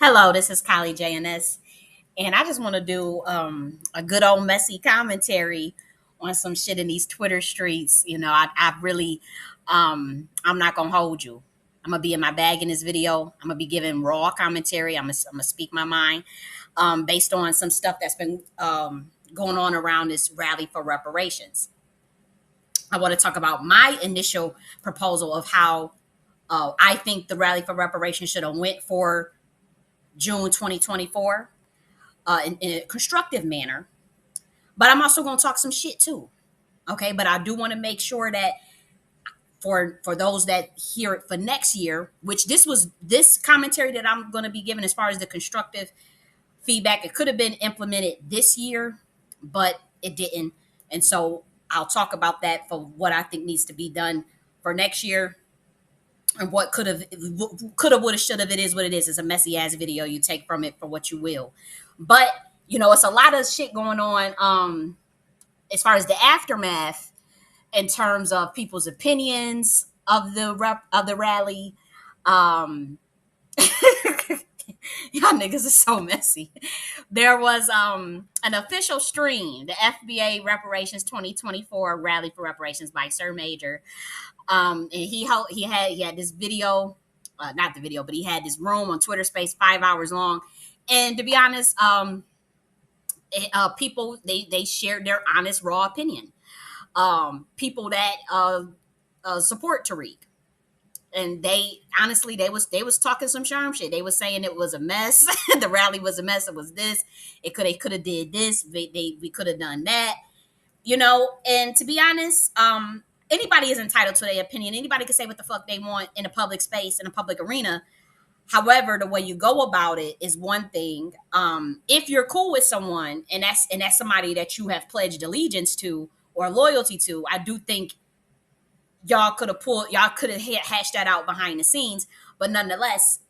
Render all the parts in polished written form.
Hello, this is Kylie J.N.S. And I just want to do a good old messy commentary on some shit in these Twitter streets. I really, I'm not going to hold you. I'm going to be in my bag in this video. I'm going to be giving raw commentary. I'm gonna speak my mind based on some stuff that's been going on around this rally for reparations. I want to talk about my initial proposal of how I think the rally for reparations should have went for June 2024 in a constructive manner. But I'm also going to talk some shit too. Okay. But I do want to make sure that for those that hear it for next year, which this commentary that I'm going to be giving as far as the constructive feedback, it could have been implemented this year, but it didn't. And so I'll talk about that for what I think needs to be done for next year and what would have, should have. It is what it is. It's a messy ass video. You take from it for what you will. But it's a lot of shit going on. As far as the aftermath, in terms of people's opinions of the rally, um, y'all niggas is so messy. There was an official stream, the FBA Reparations 2024 Rally for Reparations by Sir Major. And he had this video, not the video, but he had this room on Twitter Space 5 hours long. And to be honest, people they shared their honest, raw opinion. People that support Tariq, and they was talking some charm shit. They was saying it was a mess. The rally was a mess. It was this. They could have did this. We could have done that. And to be honest, anybody is entitled to their opinion. Anybody can say what the fuck they want in a public space, in a public arena. However, the way you go about it is one thing. If you're cool with someone, and that's somebody that you have pledged allegiance to or loyalty to, I do think y'all could have hashed that out behind the scenes. But nonetheless,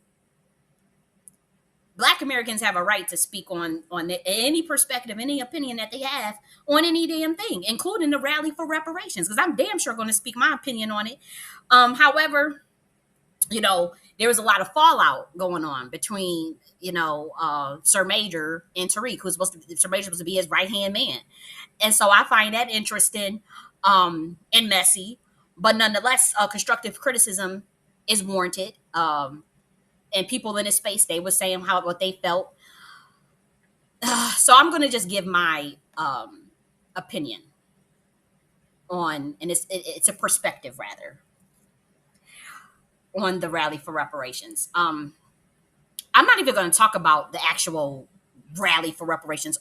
Black Americans have a right to speak on any perspective, any opinion that they have on any damn thing, including the rally for reparations, because I'm damn sure going to speak my opinion on it. However, there was a lot of fallout going on between Sir Major and Tariq, Sir Major was supposed to be his right hand man, and so I find that interesting and messy, but nonetheless, constructive criticism is warranted. And people in this space, they were saying what they felt. So I'm going to just give my opinion on, and it's a perspective rather, on the rally for reparations. I'm not even going to talk about the actual rally for reparations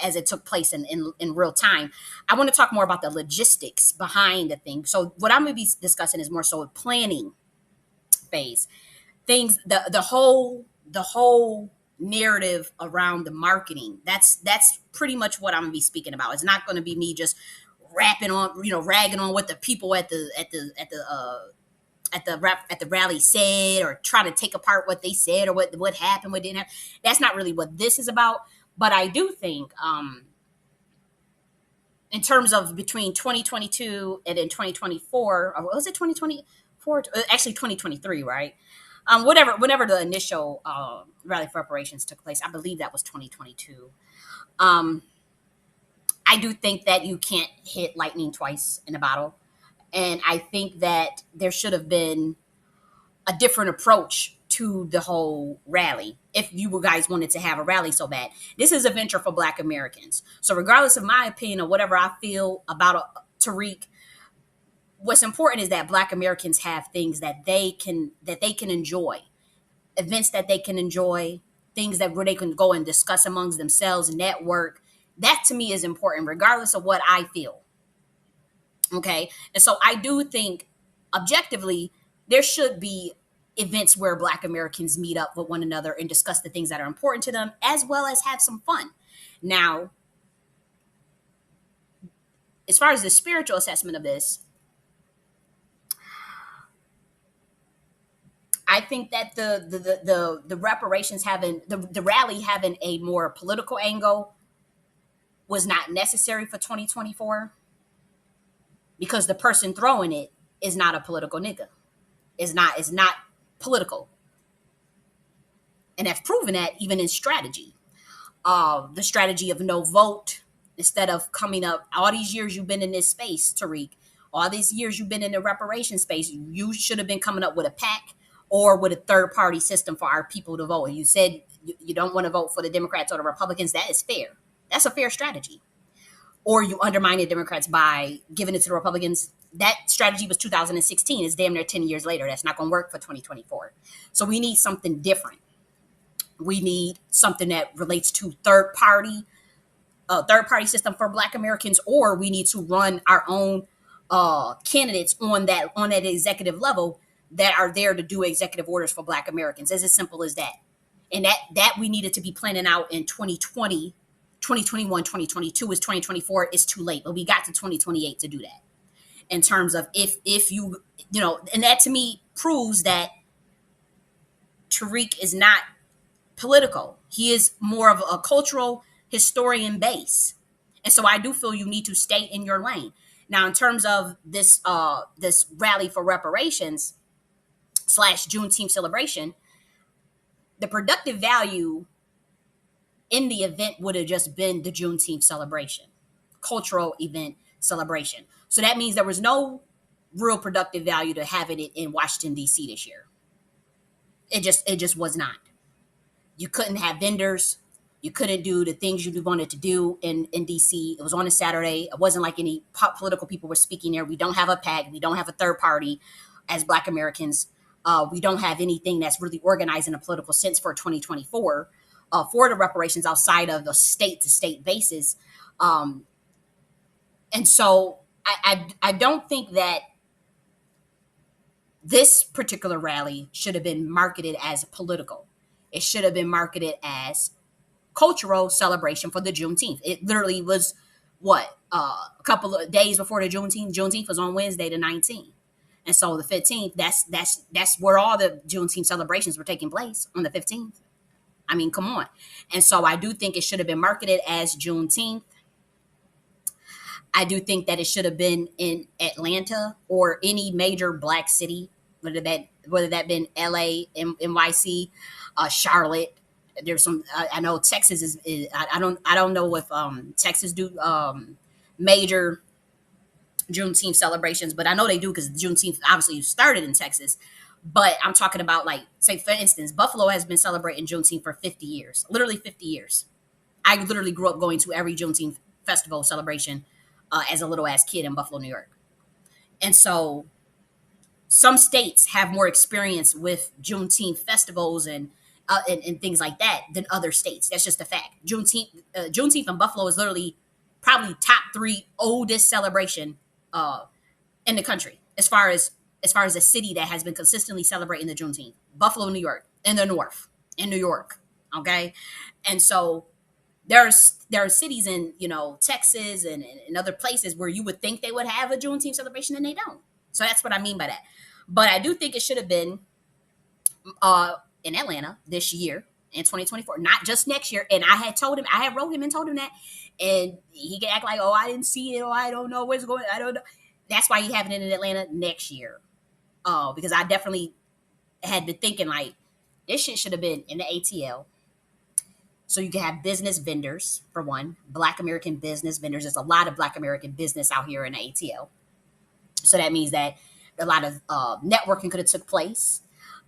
as it took place in real time. I want to talk more about the logistics behind the thing. So what I'm going to be discussing is more so a planning phase. Things, the whole narrative around the marketing. That's pretty much what I'm gonna be speaking about. It's not going to be me just ragging on what the people at the rally said, or trying to take apart what they said, or what happened, what didn't happen. That's not really what this is about. But I do think, in terms of between 2022 and then 2024, or was it 2024? Actually, 2023, right? Whenever the initial rally for reparations took place, I believe that was 2022. Um, I do think that you can't hit lightning twice in a bottle. And I think that there should have been a different approach to the whole rally if you guys wanted to have a rally so bad. This is a venture for Black Americans. So regardless of my opinion or whatever I feel about Tariq, what's important is that Black Americans have things that they can enjoy, events that they can enjoy, things that where they can go and discuss amongst themselves, network. That to me is important, regardless of what I feel. Okay. And so I do think objectively there should be events where Black Americans meet up with one another and discuss the things that are important to them, as well as have some fun. Now, as far as the spiritual assessment of this, I think that the reparations having the rally having a more political angle was not necessary for 2024, because the person throwing it is not a political nigga. It's not political. and have proven that even in strategy. The strategy of no vote, instead of coming up all these years you've been in this space, Tariq, all these years you've been in the reparation space, you should have been coming up with a pack or with a third party system for our people to vote. And you said you don't want to vote for the Democrats or the Republicans. That is fair. That's a fair strategy. Or you undermine the Democrats by giving it to the Republicans. That strategy was 2016. It's damn near 10 years later. That's not going to work for 2024. So we need something different. We need something that relates to third party system for Black Americans, or we need to run our own candidates on that executive level that are there to do executive orders for Black Americans. It's as simple as that. And that we needed to be planning out in 2020, 2021, 2022. Is 2024 is too late, but we got to 2028 to do that. In terms of if and that to me proves that Tariq is not political. He is more of a cultural historian base. And so I do feel you need to stay in your lane. Now, in terms of this rally for reparations / Juneteenth celebration, the productive value in the event would have just been the Juneteenth celebration, cultural event celebration. So that means there was no real productive value to having it in Washington, D.C. this year. It just was not. You couldn't have vendors. You couldn't do the things you wanted to do in DC. It was on a Saturday. It wasn't like any political people were speaking there. We don't have a PAC. We don't have a third party as Black Americans. We don't have anything that's really organized in a political sense for 2024 for the reparations outside of the state to state basis. And so I don't think that this particular rally should have been marketed as political. It should have been marketed as cultural celebration for the Juneteenth. It literally was a couple of days before the Juneteenth. Juneteenth was on Wednesday the 19th. And so the 15th, that's where all the Juneteenth celebrations were taking place, on the 15th. I mean, come on. And so I do think it should have been marketed as Juneteenth. I do think that it should have been in Atlanta or any major Black city, whether that been LA, NYC, Charlotte. There's some. I know Texas is. I don't know if Texas do major Juneteenth celebrations, but I know they do because Juneteenth obviously started in Texas. But I'm talking about, like, say for instance, Buffalo has been celebrating Juneteenth for 50 years, literally 50 years. I literally grew up going to every Juneteenth festival celebration as a little ass kid in Buffalo, New York. And so some states have more experience with Juneteenth festivals and things like that than other states. That's just a fact. Juneteenth in Buffalo is literally probably top 3 oldest celebration in the country as far as a city that has been consistently celebrating the Juneteenth. Buffalo, New York, in the north, in New York. Okay, and so there are cities in Texas and other places where you would think they would have a Juneteenth celebration and they don't. So that's what I mean by that. But I do think it should have been in Atlanta this year in 2024, not just next year. And I had wrote him and told him that, and he can act like, oh, I didn't see it, or I don't know what's going. I don't know. That's why he having it in Atlanta next year. Because I definitely had been thinking, like, this shit should have been in the ATL. So you can have business vendors, for one, Black American business vendors. There's a lot of Black American business out here in the ATL. So that means that a lot of networking could have took place.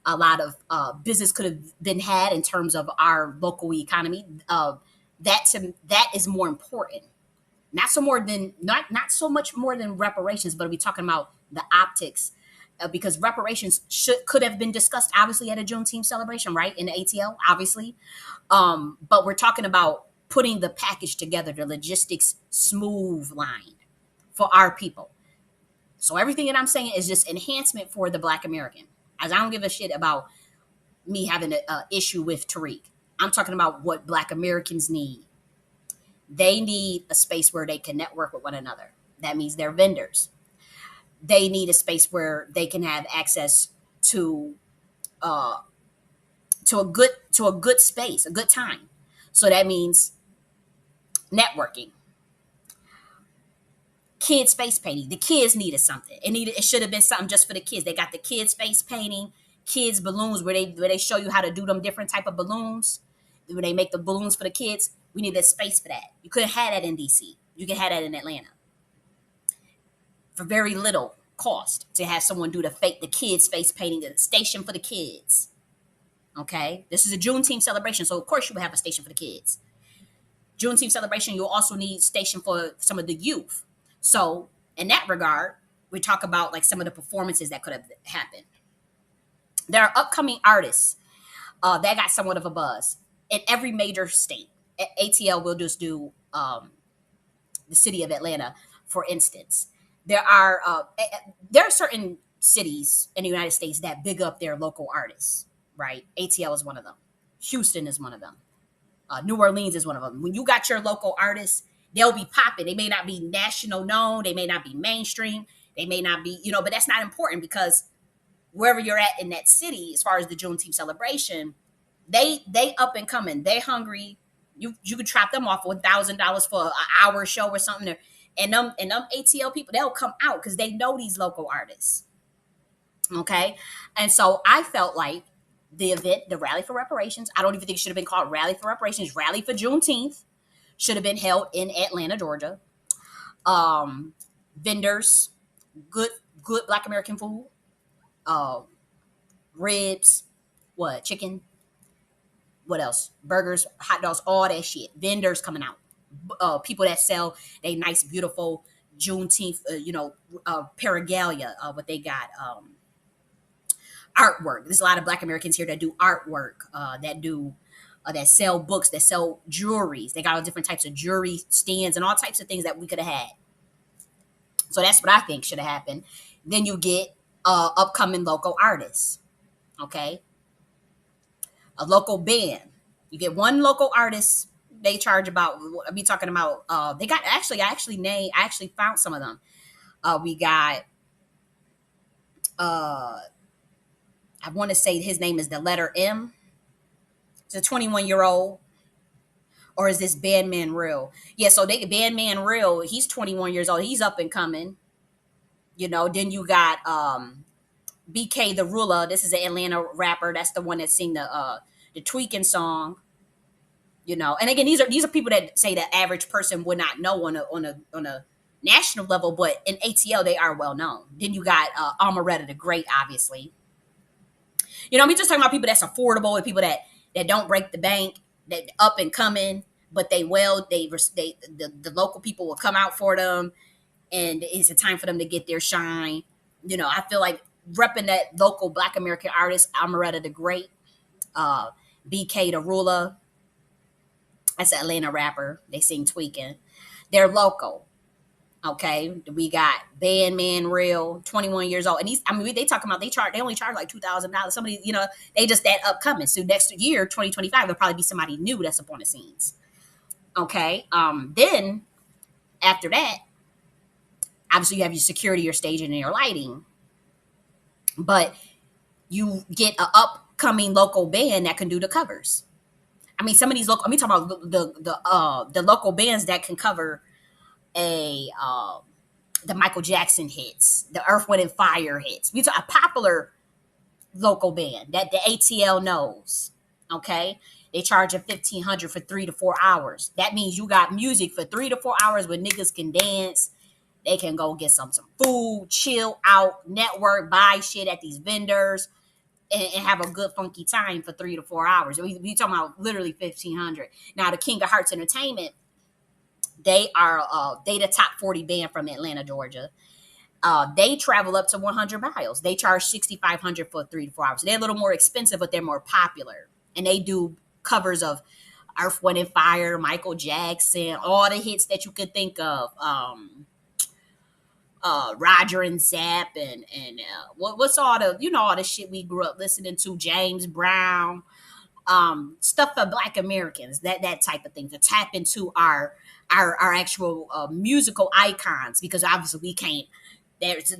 A lot of business could have been had in terms of our local economy. That is more important. Not so much more than reparations, but we're talking about the optics. Because reparations could have been discussed, obviously, at a Juneteenth celebration, right, in the ATL, obviously. But we're talking about putting the package together, the logistics smooth line for our people. So everything that I'm saying is just enhancement for the Black American. As I don't give a shit about me having an issue with Tariq. I'm talking about what Black Americans need. They need a space where they can network with one another. That means they're vendors. They need a space where they can have access to a good space, a good time. So that means networking. Kids face painting. The kids needed something. It should have been something just for the kids. They got the kids face painting. kids balloons where they show you how to do them different type of balloons, where they make the balloons for the kids. We need a space for that. You couldn't have that in DC. You can have that in Atlanta for very little cost to have someone do the kids face painting, the station for the kids. Okay, this is a Juneteenth celebration, so of course you would have a station for the kids. Juneteenth celebration, you'll also need station for some of the youth. So in that regard, we talk about like some of the performances that could have happened. There are upcoming artists that got somewhat of a buzz in every major state. ATL will just do the city of Atlanta, for instance. There are certain cities in the United States that big up their local artists, right? ATL is one of them. Houston is one of them. New Orleans is one of them. When you got your local artists, they'll be popping. They may not be national known, they may not be mainstream, they may not be, but that's not important because wherever you're at in that city, as far as the Juneteenth celebration, they up and coming. They hungry. You could trap them off with $1,000 for an hour show or something. And them ATL people, they'll come out because they know these local artists. Okay, and so I felt like the event, the Rally for Reparations, I don't even think it should have been called Rally for Reparations. Rally for Juneteenth should have been held in Atlanta, Georgia. Um, Vendors, good Black American food, uh, ribs, what chicken, what else? Burgers, hot dogs, all that shit. Vendors coming out. People that sell a nice, beautiful Juneteenth, paragalia. What they got, artwork. There's a lot of Black Americans here that do artwork, that sell books, that sell jewelries. They got all different types of jewelry stands and all types of things that we could have had. So that's what I think should have happened. Then you get upcoming local artists. Okay, a local band. You get one local artist. They charge about. I be talking about. They got actually. I actually found some of them. We got. I want to say his name is the letter M. It's a 21-year-old. Or is this Bandman Real? Yeah, so Bandman Real. He's 21 years old. He's up and coming. Then you got BK the Ruler. This is an Atlanta rapper. That's the one that sing the tweaking song. And again, these are people that say the average person would not know on a national level, but in ATL they are well known. Then you got Amaretta the Great, obviously. We just talking about people that's affordable and people that don't break the bank, that up and coming, but the local people will come out for them, and it's a time for them to get their shine. I feel like repping that local Black American artist, Amaretta the Great, uh, BK the Ruler. That's an Atlanta rapper. They sing tweaking. They're local. Okay, we got Bandman Real, 21 years old, and they talking about they only charge like $2,000. Somebody, they just that upcoming. So next year, 2025, there'll probably be somebody new that's up on the scenes. Okay, then after that, obviously you have your security, your staging, and your lighting, but you get an upcoming local band that can do the covers. Some of these local. I'm talking about the local bands that can cover a the Michael Jackson hits, the Earth, Wind, and Fire hits. We talk a popular local band that the ATL knows. Okay, they charge a 1,500 for 3 to 4 hours. That means you got music for 3 to 4 hours where niggas can dance. They can go get some food, chill out, network, buy shit at these vendors, and have a good funky time for 3 to 4 hours. We talking about literally 1,500. Now the King of Hearts Entertainment, they the top 40 band from Atlanta, Georgia. They travel up to 100 miles. They charge 6,500 for 3 to 4 hours. They're a little more expensive, but they're more popular, and they do covers of Earth, Wind, and Fire, Michael Jackson, all the hits that you could think of. Roger and Zapp, and what's all the shit we grew up listening to, James Brown, stuff for Black Americans, that type of thing, to tap into our actual musical icons, because obviously we can't. There's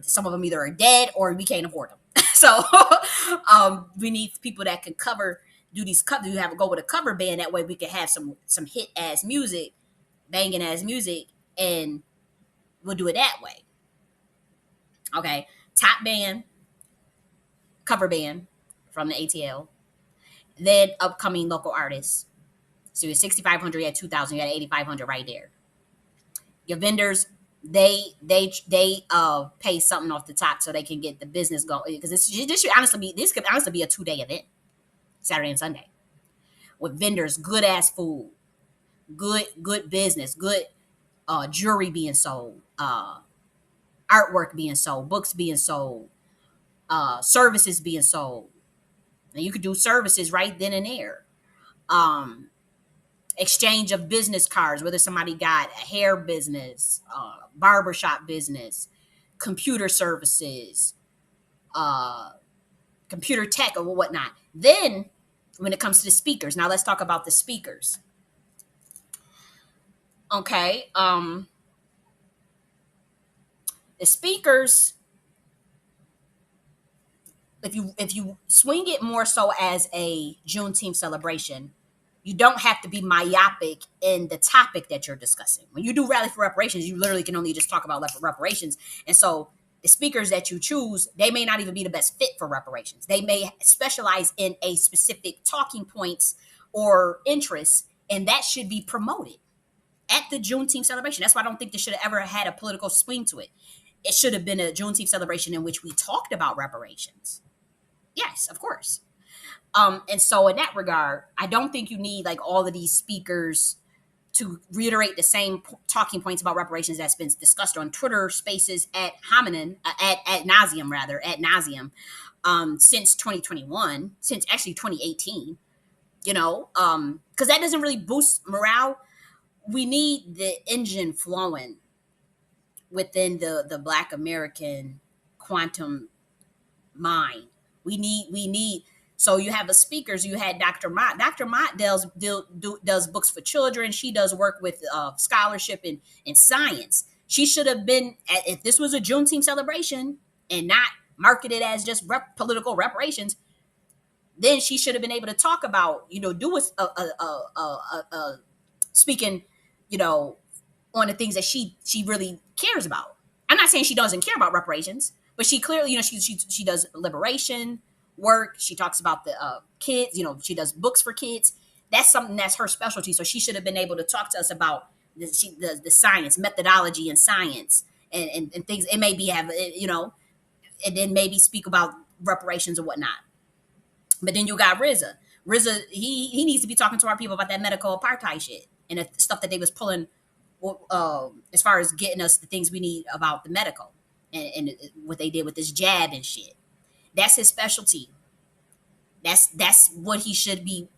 some of them either are dead or we can't afford them. So we need people that can do these covers. You have to go with a cover band, that way we can have some hit ass music, banging ass music, and we'll do it that way. Okay, top band, cover band from the ATL, then upcoming local artists. So you're 6,500, you had 2,000, you had 8,500 right there. Your vendors, they pay something off the top so they can get the business going, because this could honestly be a 2-day event, Saturday and Sunday, with vendors, good ass food, good business, good jewelry being sold, artwork being sold, books being sold, services being sold. And you could do services right then and there. Um, Exchange of business cards, whether somebody got a hair business, barbershop business, computer services, uh, computer tech, or whatnot. Then, when it comes to the speakers, now let's talk about the speakers. Okay, the speakers, if you swing it more so as a Juneteenth celebration, you don't have to be myopic in the topic that you're discussing. When you do rally for reparations, you literally can only just talk about reparations. And so the speakers that you choose, they may not even be the best fit for reparations. They may specialize in a specific talking points or interests, and that should be promoted at the Juneteenth celebration. That's why I don't think this should have ever had a political swing to it. It should have been a Juneteenth celebration in which we talked about reparations. Yes, of course. And so in that regard, I don't think you need like all of these speakers to reiterate the same talking points about reparations that's been discussed on Twitter Spaces at hominin at nauseum, rather at nauseum, since 2021, since actually 2018. You know, because that doesn't really boost morale. We need the engine flowing within the Black American quantum mind. We need. So you have the speakers. You had Dr. Mott. Dr. Mott does books for children. She does work with scholarship and science. She should have been, if this was a Juneteenth celebration and not marketed as just political reparations, then she should have been able to talk about, do a speaking, you know, on the things that she really cares about. I'm not saying she doesn't care about reparations, but she clearly, she does liberation work. She talks about the kids. She does books for kids. That's something that's her specialty. So she should have been able to talk to us about the science, methodology, and science, and things. It may be and then maybe speak about reparations or whatnot. But then you got RZA. RZA, he needs to be talking to our people about that medical apartheid shit and the stuff that they was pulling, as far as getting us the things we need about the medical, and what they did with this jab and shit. That's his specialty. That's what he should be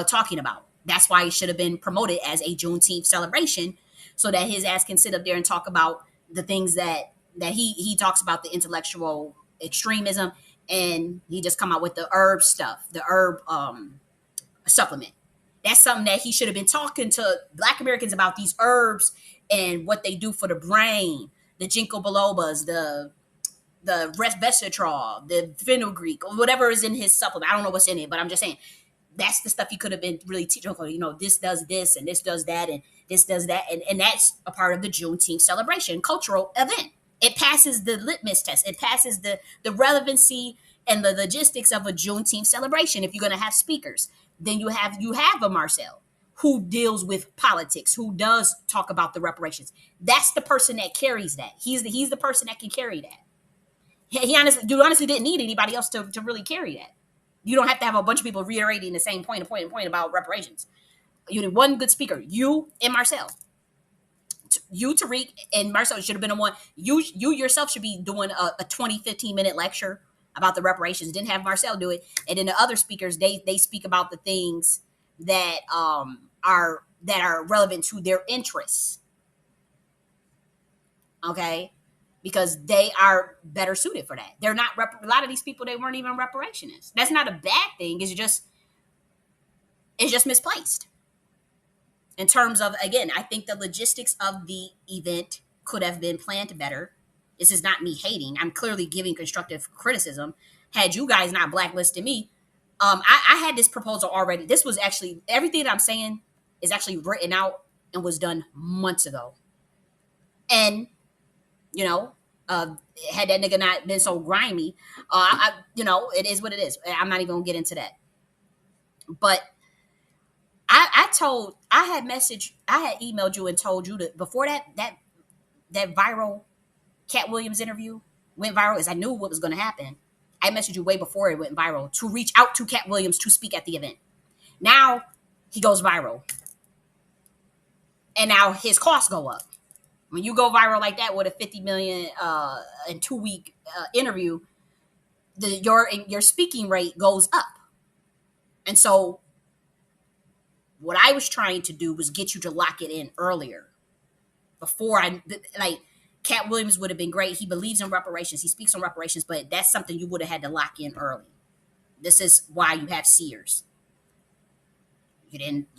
talking about. That's why it should have been promoted as a Juneteenth celebration, so that his ass can sit up there and talk about the things that he talks about, the intellectual extremism, and he just come out with the herb stuff, the herb supplement. That's something that he should have been talking to Black Americans about, these herbs and what they do for the brain, the ginkgo bilobas, the resveratrol, the fenugreek, or whatever is in his supplement. I don't know what's in it, but I'm just saying that's the stuff he could have been really teaching. This does this and this does that and this does that, and that's a part of the Juneteenth celebration, cultural event. It passes the litmus test. It passes the relevancy and the logistics of a Juneteenth celebration. If you're going to have speakers, then you have a Marcel who deals with politics, who does talk about the reparations. That's the person that carries that. He's the person that can carry that. You honestly didn't need anybody else to really carry that. You don't have to have a bunch of people reiterating the same point about reparations. You need one good speaker, you and Marcel. You, Tariq, and Marcel should have been the one. You yourself should be doing a 20, 15-minute lecture about the reparations. Didn't have Marcel do it. And then the other speakers, they speak about the things that are relevant to their interests. Okay? Because they are better suited for that. They're not a lot of these people, they weren't even reparationists. That's not a bad thing. It's just misplaced. In terms of, again, I think the logistics of the event could have been planned better. This is not me hating. I'm clearly giving constructive criticism. Had you guys not blacklisted me, I had this proposal already. This was actually, everything that I'm saying is actually written out and was done months ago. And, Uh, had that nigga not been so grimy, it is what it is. I'm not even gonna get into that. But I had emailed you and told you that before that viral Cat Williams interview went viral, is I knew what was going to happen. I messaged you way before it went viral to reach out to Cat Williams to speak at the event. Now he goes viral, and now his costs go up. When you go viral like that with a 50 million in 2 week interview, your speaking rate goes up. And so what I was trying to do was get you to lock it in earlier before like Cat Williams would have been great. He believes in reparations. He speaks on reparations, but that's something you would have had to lock in early. This is why you have seers. You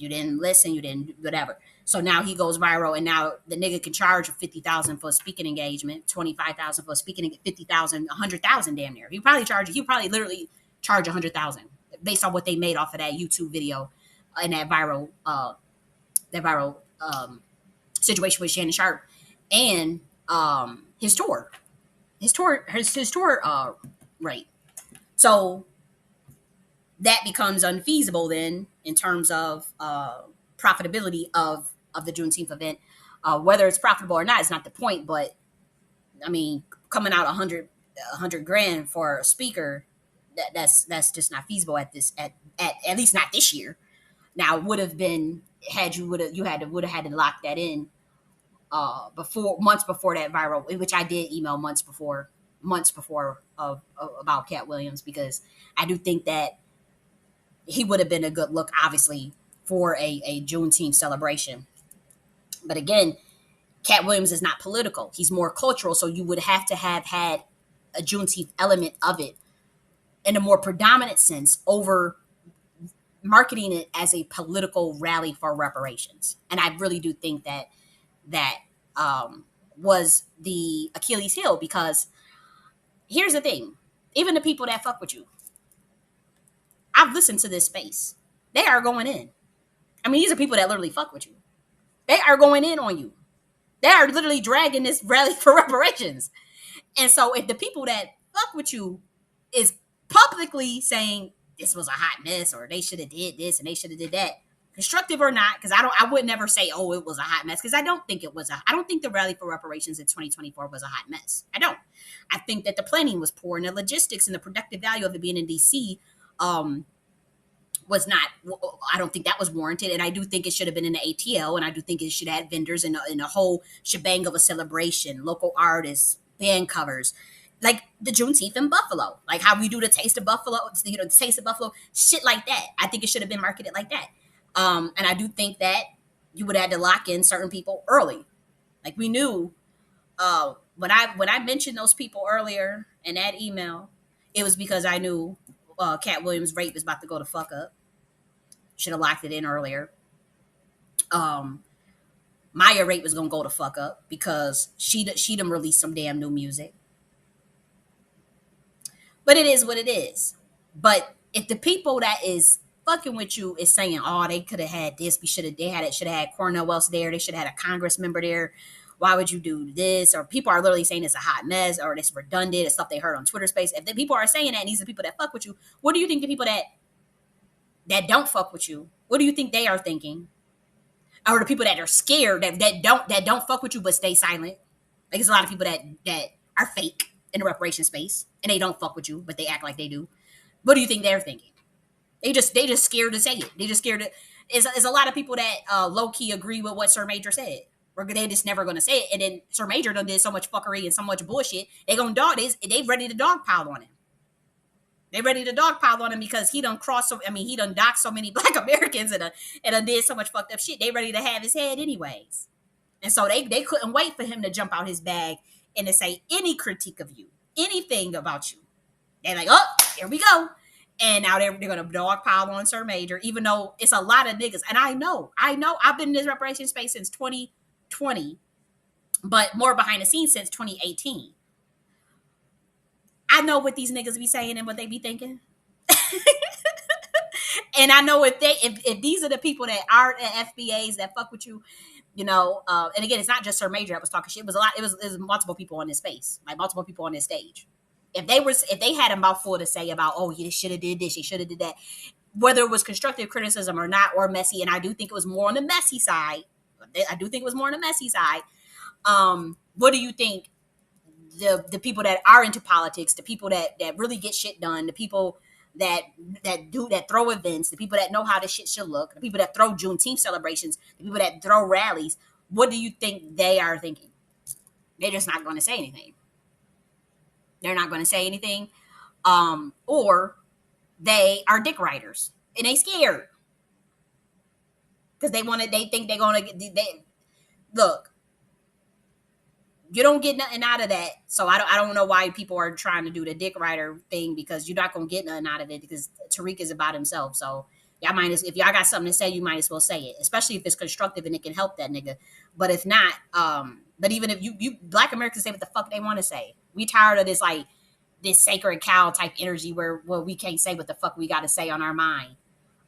didn't listen, you didn't whatever. So now he goes viral, and now the nigga can charge 50,000 for a speaking engagement, 25,000 for a speaking, 50,000, 100,000 damn near. He probably literally charge 100,000 based on what they made off of that YouTube video and that viral situation with Shannon Sharp and his tour, his tour rate. So that becomes unfeasible then in terms of profitability of the Juneteenth event. Whether it's profitable or not is not the point, but I mean, coming out a hundred grand for a speaker, that's just not feasible at least not this year. Now, it would have been had you would have had to lock that in before months before that viral, which I did email months before of about Cat Williams, because I do think that he would have been a good look, obviously, for a Juneteenth celebration. But again, Cat Williams is not political; he's more cultural. So you would have to have had a Juneteenth element of it in a more predominant sense over marketing it as a political rally for reparations. And I really do think that was the Achilles heel, because here's the thing: even the people that fuck with you, I've listened to this space. They are going in. I mean, these are people that literally fuck with you. They are going in on you. They are literally dragging this rally for reparations. And so if the people that fuck with you is publicly saying this was a hot mess, or they should have did this and they should have did that, constructive or not, because I would never say, oh, it was a hot mess, because I don't think the rally for reparations in 2024 was a hot mess. I don't. I think that the planning was poor, and the logistics and the productive value of it being in DC was not. I don't think that was warranted, and I do think it should have been in the ATL, and I do think it should have had vendors in a whole shebang of a celebration, local artists, band covers, like the Juneteenth in Buffalo, like how we do the Taste of Buffalo, the Taste of Buffalo, shit like that. I think it should have been marketed like that, and I do think that you would have had to lock in certain people early, like we knew. When I mentioned those people earlier in that email, it was because I knew Cat Williams' rate was about to go the fuck up. Should have locked it in earlier. Um, Maya rate was gonna go the fuck up because she done released some damn new music. But it is what it is. But if the people that is fucking with you is saying, "Oh, they could have had this. Should have had Cornel Wells there. They should have had a Congress member there. Why would you do this?" Or people are literally saying it's a hot mess or it's redundant. It's stuff they heard on Twitter Space. If the people are saying that, and these are people that fuck with you, what do you think the people that don't fuck with you? What do you think they are thinking? Or the people that are scared that don't fuck with you but stay silent? Like, there's a lot of people that are fake in the reparation space and they don't fuck with you but they act like they do. What do you think they're thinking? They just scared to say it. They just scared to. It's a lot of people that low key agree with what Sir Major said. Or they just never gonna say it. And then Sir Major done did so much fuckery and so much bullshit. They ready to dogpile on him. They ready to dogpile on him because he done he done doxed so many Black Americans and done did so much fucked up shit. They ready to have his head anyways. And so they couldn't wait for him to jump out his bag and to say any critique of you, anything about you. They're like, oh, here we go. And now they're going to dogpile on Sir Major, even though it's a lot of niggas. And I know, I've been in this reparation space since 2020, but more behind the scenes since 2018. I know what these niggas be saying and what they be thinking. And I know if these are the people that are at FBAs that fuck with you, And again, it's not just her major that was talking shit. It was a lot. It was multiple people on this space, like multiple people on this stage. If they had a mouthful to say about, oh, you should have did this, you should have did that, whether it was constructive criticism or not, or messy, and I do think it was more on the messy side. I do think it was more on the messy side. What do you think the people that are into politics, the people that really get shit done, the people that that throw events, the people that know how this shit should look, the people that throw Juneteenth celebrations, the people that throw rallies, what do you think they are thinking? They're just not going to say anything. They're not going to say anything, or they are dick riders and they scared because they want to. They think they're going to. They look. You don't get nothing out of that. So I don't know why people are trying to do the dick rider thing, because you're not gonna get nothing out of it, because Tariq is about himself. So y'all if y'all got something to say, you might as well say it, especially if it's constructive and it can help that nigga. But if not, but even if you Black Americans say what the fuck they want to say. We tired of this, like, this sacred cow type energy where we can't say what the fuck we got to say on our mind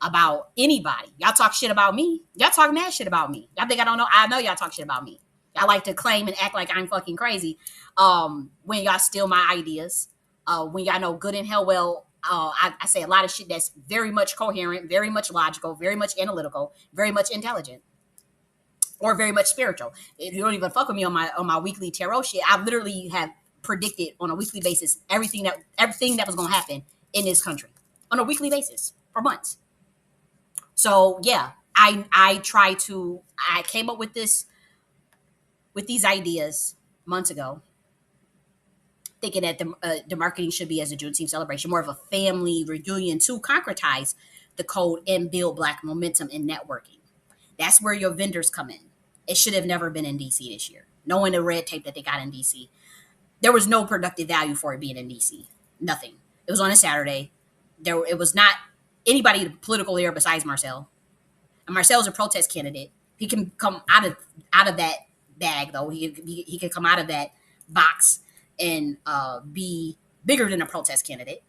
about anybody. Y'all talk shit about me. Y'all talk mad shit about me. Y'all think I don't know? I know y'all talk shit about me. I like to claim and act like I'm fucking crazy. When y'all steal my ideas, when y'all know good and hell well, I say a lot of shit that's very much coherent, very much logical, very much analytical, very much intelligent, or very much spiritual. If you don't even fuck with me on my weekly tarot shit, I literally have predicted on a weekly basis everything that was gonna happen in this country on a weekly basis for months. So yeah, I came up with these ideas months ago, thinking that the marketing should be as a Juneteenth celebration, more of a family reunion to concretize the code and build Black momentum and networking. That's where your vendors come in. It should have never been in DC this year. Knowing the red tape that they got in DC, there was no productive value for it being in DC. Nothing. It was on a Saturday. It was not anybody political there besides Marcel. And Marcel's a protest candidate. He can come out of that bag, though. He can come out of that box and be bigger than a protest candidate.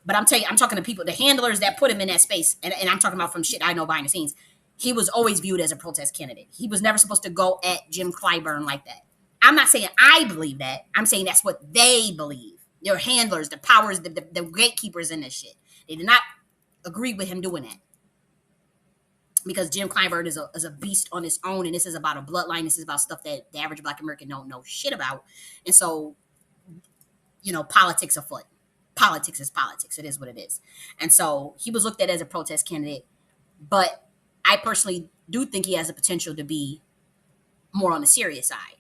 But I'm talking to people, the handlers that put him in that space, and I'm talking about from shit I know behind the scenes. He was always viewed as a protest candidate. He was never supposed to go at Jim Clyburn like that. I'm not saying I believe that. I'm saying that's what they believe. Their handlers, the powers, the gatekeepers in this shit. They did not agree with him doing that, because Jim Clyburn is a beast on his own, and this is about a bloodline. This is about stuff that the average Black American don't know shit about. And so, politics afoot. Politics is politics. It is what it is. And so he was looked at as a protest candidate, but I personally do think he has the potential to be more on the serious side,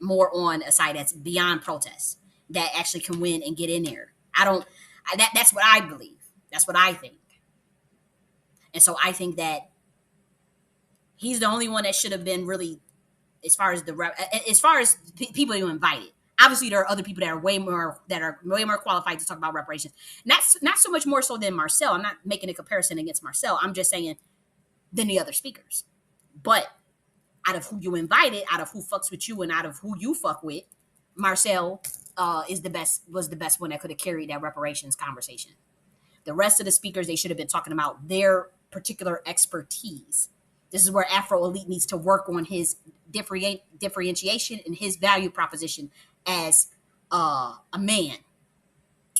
more on a side that's beyond protest, that actually can win and get in there. That's what I believe. That's what I think. And so I think that he's the only one that should have been really, as far as people you invited. Obviously, there are other people that are way more qualified to talk about reparations. Not so much more so than Marcel. I'm not making a comparison against Marcel. I'm just saying than the other speakers. But out of who you invited, out of who fucks with you, and out of who you fuck with, Marcel was the best one that could have carried that reparations conversation. The rest of the speakers, they should have been talking about their particular expertise. This is where Afro Elite needs to work on his differentiation and his value proposition as a man.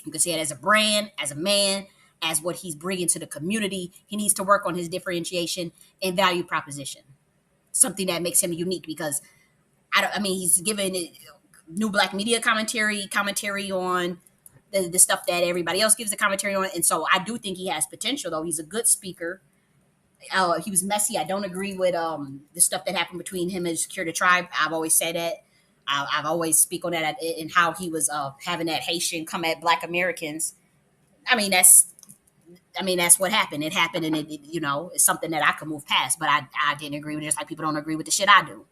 You can say it as a brand, as a man, as what he's bringing to the community. He needs to work on his differentiation and value proposition. Something that makes him unique, because he's given new Black media commentary on the stuff that everybody else gives the commentary on. And so I do think he has potential, though. He's a good speaker. He was messy. I don't agree with the stuff that happened between him and Secure the Tribe. I've always said that. I've always speak on that, and how he was having that Haitian come at Black Americans. That's what happened. It happened, and it's something that I could move past. But I didn't agree with it, just like people don't agree with the shit I do.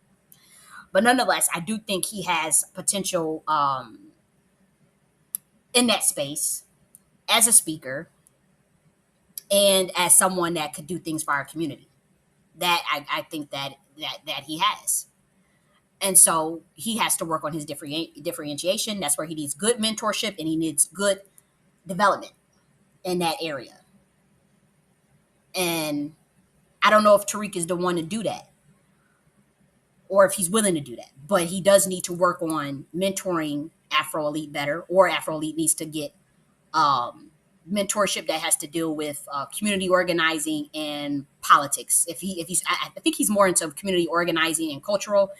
But nonetheless, I do think he has potential in that space as a speaker and as someone that could do things for our community. That I think that he has. And so he has to work on his differentiation. That's where he needs good mentorship, and he needs good development in that area. And I don't know if Tariq is the one to do that. or if he's willing to do that. But he does need to work on mentoring Afro Elite better, or Afro Elite needs to get um, mentorship that has to deal with community organizing and politics. I think he's more into community organizing and cultural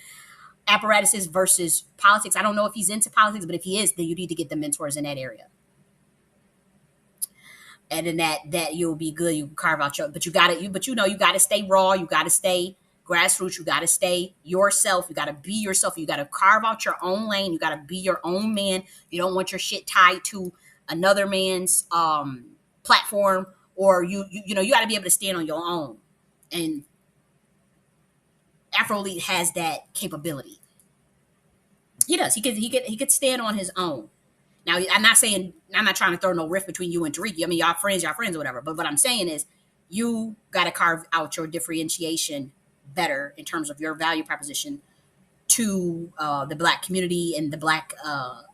apparatuses versus politics. I don't know if he's into politics, but if he is, then you need to get the mentors in that area. And then that you'll be good. You can carve out your, but you got to you got to stay raw. You got to stay grassroots. You got to stay yourself. You got to be yourself. You got to carve out your own lane. You got to be your own man. You don't want your shit tied to another man's platform, or you got to be able to stand on your own. And Afro Elite has that capability. He does. He could stand on his own. Now, I'm not trying to throw no rift between you and Tariq. I mean, y'all friends or whatever. But what I'm saying is, you got to carve out your differentiation better in terms of your value proposition to the black community and the black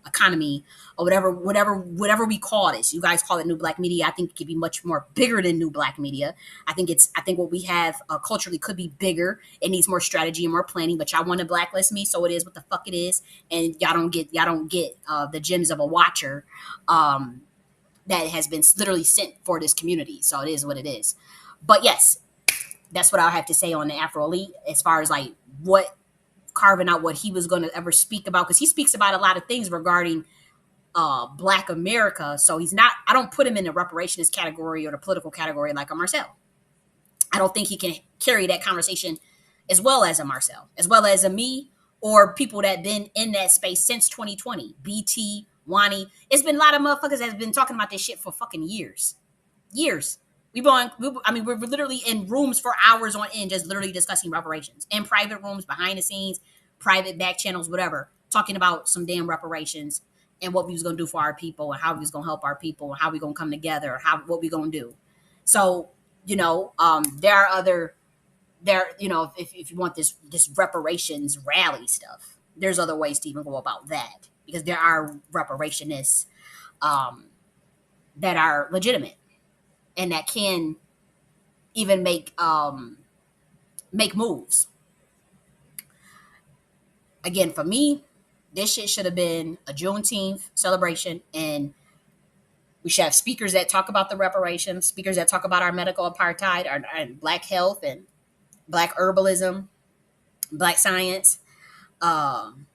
economy, or whatever we call this. You guys call it new black media. I think it could be much more bigger than new black media. I think what we have culturally could be bigger. It needs more strategy and more planning. But y'all want to blacklist me, so it is what the fuck it is. And y'all don't get the gems of a watcher that has been literally sent for this community. So it is what it is. But yes, that's what I'll have to say on the Afro Elite as far as like what carving out what he was going to ever speak about, because he speaks about a lot of things regarding black America. So I don't put him in the reparations category or the political category like a Marcel. I don't think he can carry that conversation as well as a Marcel, as well as a me, or people that been in that space since 2020. BT, Wani. It's been a lot of motherfuckers that's been talking about this shit for fucking years. Years. We're literally in rooms for hours on end, just literally discussing reparations in private rooms, behind the scenes, private back channels, whatever, talking about some damn reparations and what we was gonna do for our people and how we was gonna help our people and how we gonna come together, what we gonna do. So, there are other if you want this reparations rally stuff, there's other ways to even go about that, because there are reparationists um, that are legitimate and that can even make moves. Again, for me, this shit should have been a Juneteenth celebration, and we should have speakers that talk about the reparations, speakers that talk about our medical apartheid, our black health and black herbalism, black science, um,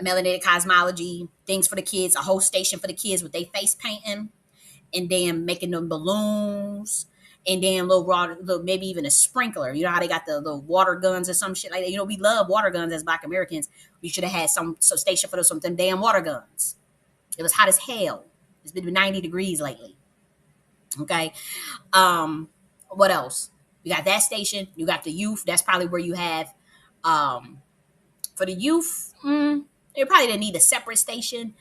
melanated cosmology, things for the kids, a whole station for the kids with their face painting, and then making them balloons, and then little maybe even a sprinkler. You know how they got the little water guns or some shit like that. We love water guns as Black Americans. We should have had some station for some damn water guns. It was hot as hell. It's been 90 degrees lately. Okay. What else? You got that station. You got the youth. That's probably where you have for the youth. You probably didn't need a separate station.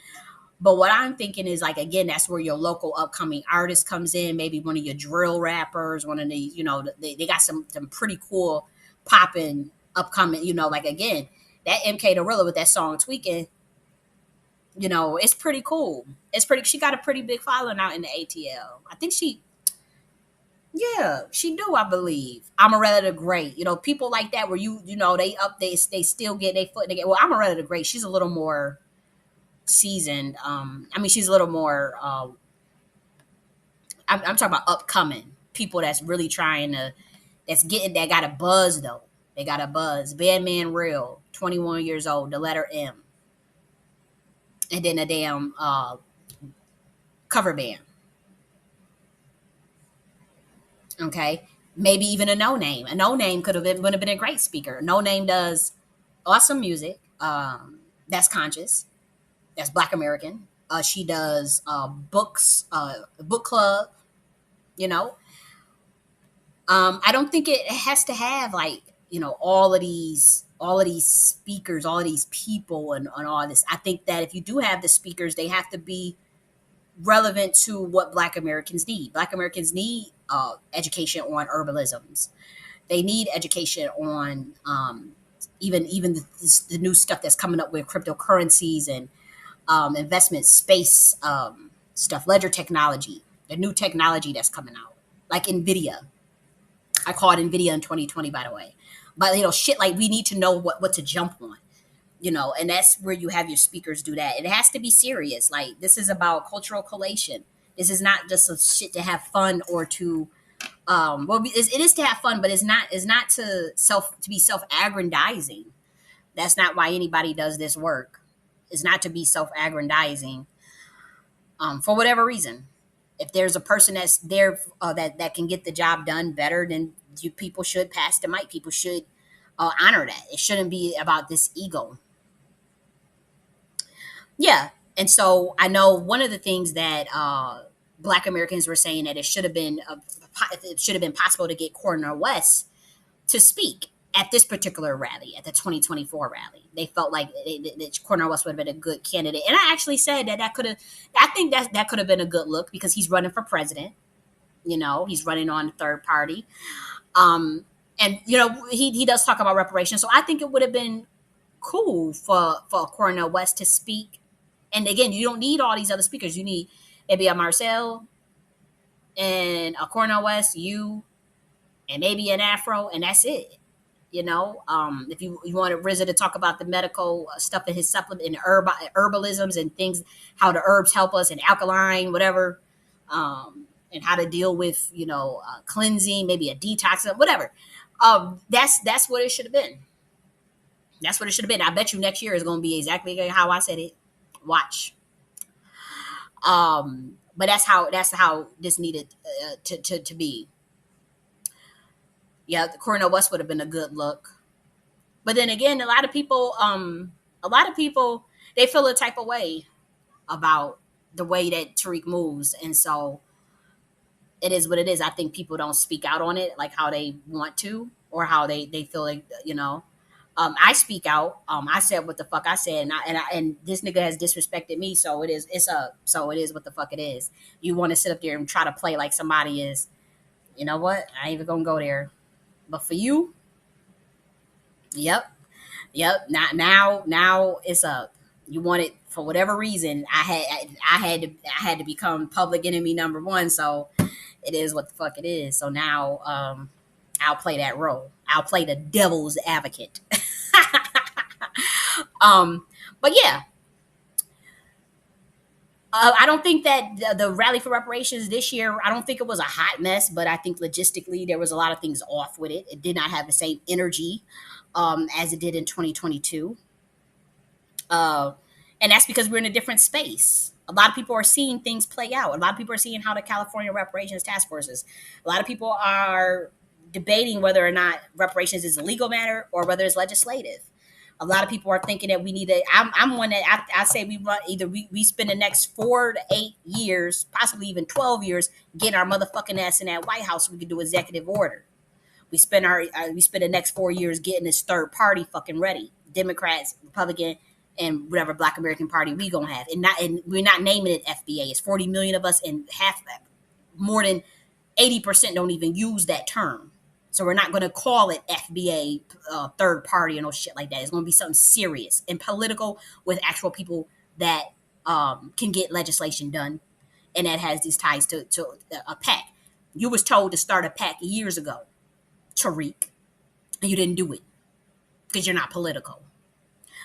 But what I'm thinking is, like, again, that's where your local upcoming artist comes in. Maybe one of your drill rappers, one of the, they got some pretty cool popping upcoming, like, again, that MK Gorilla with that song Tweaking, it's pretty cool. She got a pretty big following out in the ATL. I think yeah, she do, I believe. Amarella the Great, people like that where they still get their foot in the game. Well, Amarella the Great, she's a little more seasoned. She's a little more. I'm talking about upcoming people that's really trying to. That got a buzz though. They got a buzz. Bandman Real, 21 years old. The letter M, and then a damn cover band. Okay, maybe even a no name. A no name would have been a great speaker. No name does awesome music. That's conscious. That's Black American. She does books, book club. You know, I don't think it has to have like all of these speakers, all of these people, and all this. I think that if you do have the speakers, they have to be relevant to what Black Americans need. Black Americans need education on herbalisms. They need education on even the new stuff that's coming up with cryptocurrencies and investment space stuff, ledger technology, the new technology that's coming out, like NVIDIA. I call it NVIDIA in 2020, by the way. But shit like we need to know what to jump on. And that's where you have your speakers do that. It has to be serious. Like, this is about cultural collation. This is not just a shit to have fun or to well, it is to have fun, but it's not to be self-aggrandizing. That's not why anybody does this work. It's not to be self-aggrandizing, for whatever reason. If there's a person that's there, that can get the job done better, then people should pass the mic. People should honor that. It shouldn't be about this ego. Yeah. And so I know one of the things that Black Americans were saying, that it should have been possible to get Cornel West to speak at this particular rally, at the 2024 rally. They felt like that Cornel West would have been a good candidate. And I actually said that I think that could have been a good look, because he's running for president. He's running on the third party. And he does talk about reparations. So I think it would have been cool for Cornel West to speak. And again, you don't need all these other speakers. You need maybe a Marcel and a Cornel West, you, and maybe an Afro, and that's it. If you wanted RZA to talk about the medical stuff in his supplement, and herbalisms and things, how the herbs help us, and alkaline, whatever, and how to deal with cleansing, maybe a detox, whatever. That's what it should have been. That's what it should have been. I bet you next year is going to be exactly how I said it. Watch. But that's how this needed to be. Yeah, the Cornel West would have been a good look. But then again, a lot of people, they feel a type of way about the way that Tariq moves, and so it is what it is. I think people don't speak out on it like how they want to, or how they feel like. I speak out. I said what the fuck I said, and this nigga has disrespected me, so it is what the fuck it is. You want to sit up there and try to play like somebody is. You know what? I ain't even gonna go there. But for you, yep, yep. Now it's up. You want it for whatever reason. I had to become public enemy number one. So it is what the fuck it is. So now, I'll play that role. I'll play the devil's advocate. But yeah, I don't think that the rally for reparations this year, I don't think it was a hot mess, but I think logistically there was a lot of things off with it. It did not have the same energy as it did in 2022. Uh, and that's because we're in a different space. A lot of people are seeing things play out. A lot of people are seeing how the California Reparations Task Force is. A lot of people are debating whether or not reparations is a legal matter or whether it's legislative. A lot of people are thinking that we need to. I'm one that I say we run either we spend the next 4 to 8 years, possibly even 12 years, getting our motherfucking ass in that White House so we can do executive order. We spend the next 4 years getting this third party fucking ready. Democrats, Republican, and whatever Black American Party we gonna have, and we're not naming it FBA. It's 40 million of us, and more than 80% don't even use that term. So we're not going to call it FBA, third party, and no shit like that. It's going to be something serious and political with actual people that can get legislation done, and that has these ties to a PAC. You was told to start a PAC years ago, Tariq, and you didn't do it because you're not political.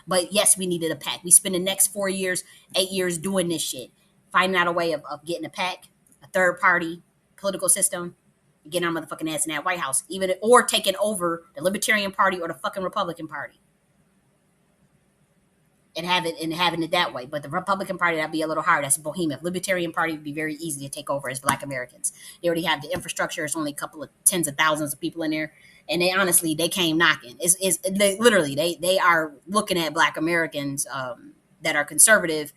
But yes, we needed a PAC. We spend the next 4 years, 8 years doing this shit, finding out a way of getting a PAC, a third party political system, getting our motherfucking ass in that White House, or taking over the Libertarian Party or the fucking Republican Party, and having it that way. But the Republican Party, that'd be a little hard. That's a behemoth. Libertarian Party would be very easy to take over as Black Americans. They already have the infrastructure. It's only a couple of tens of thousands of people in there, and they came knocking. They are looking at Black Americans that are conservative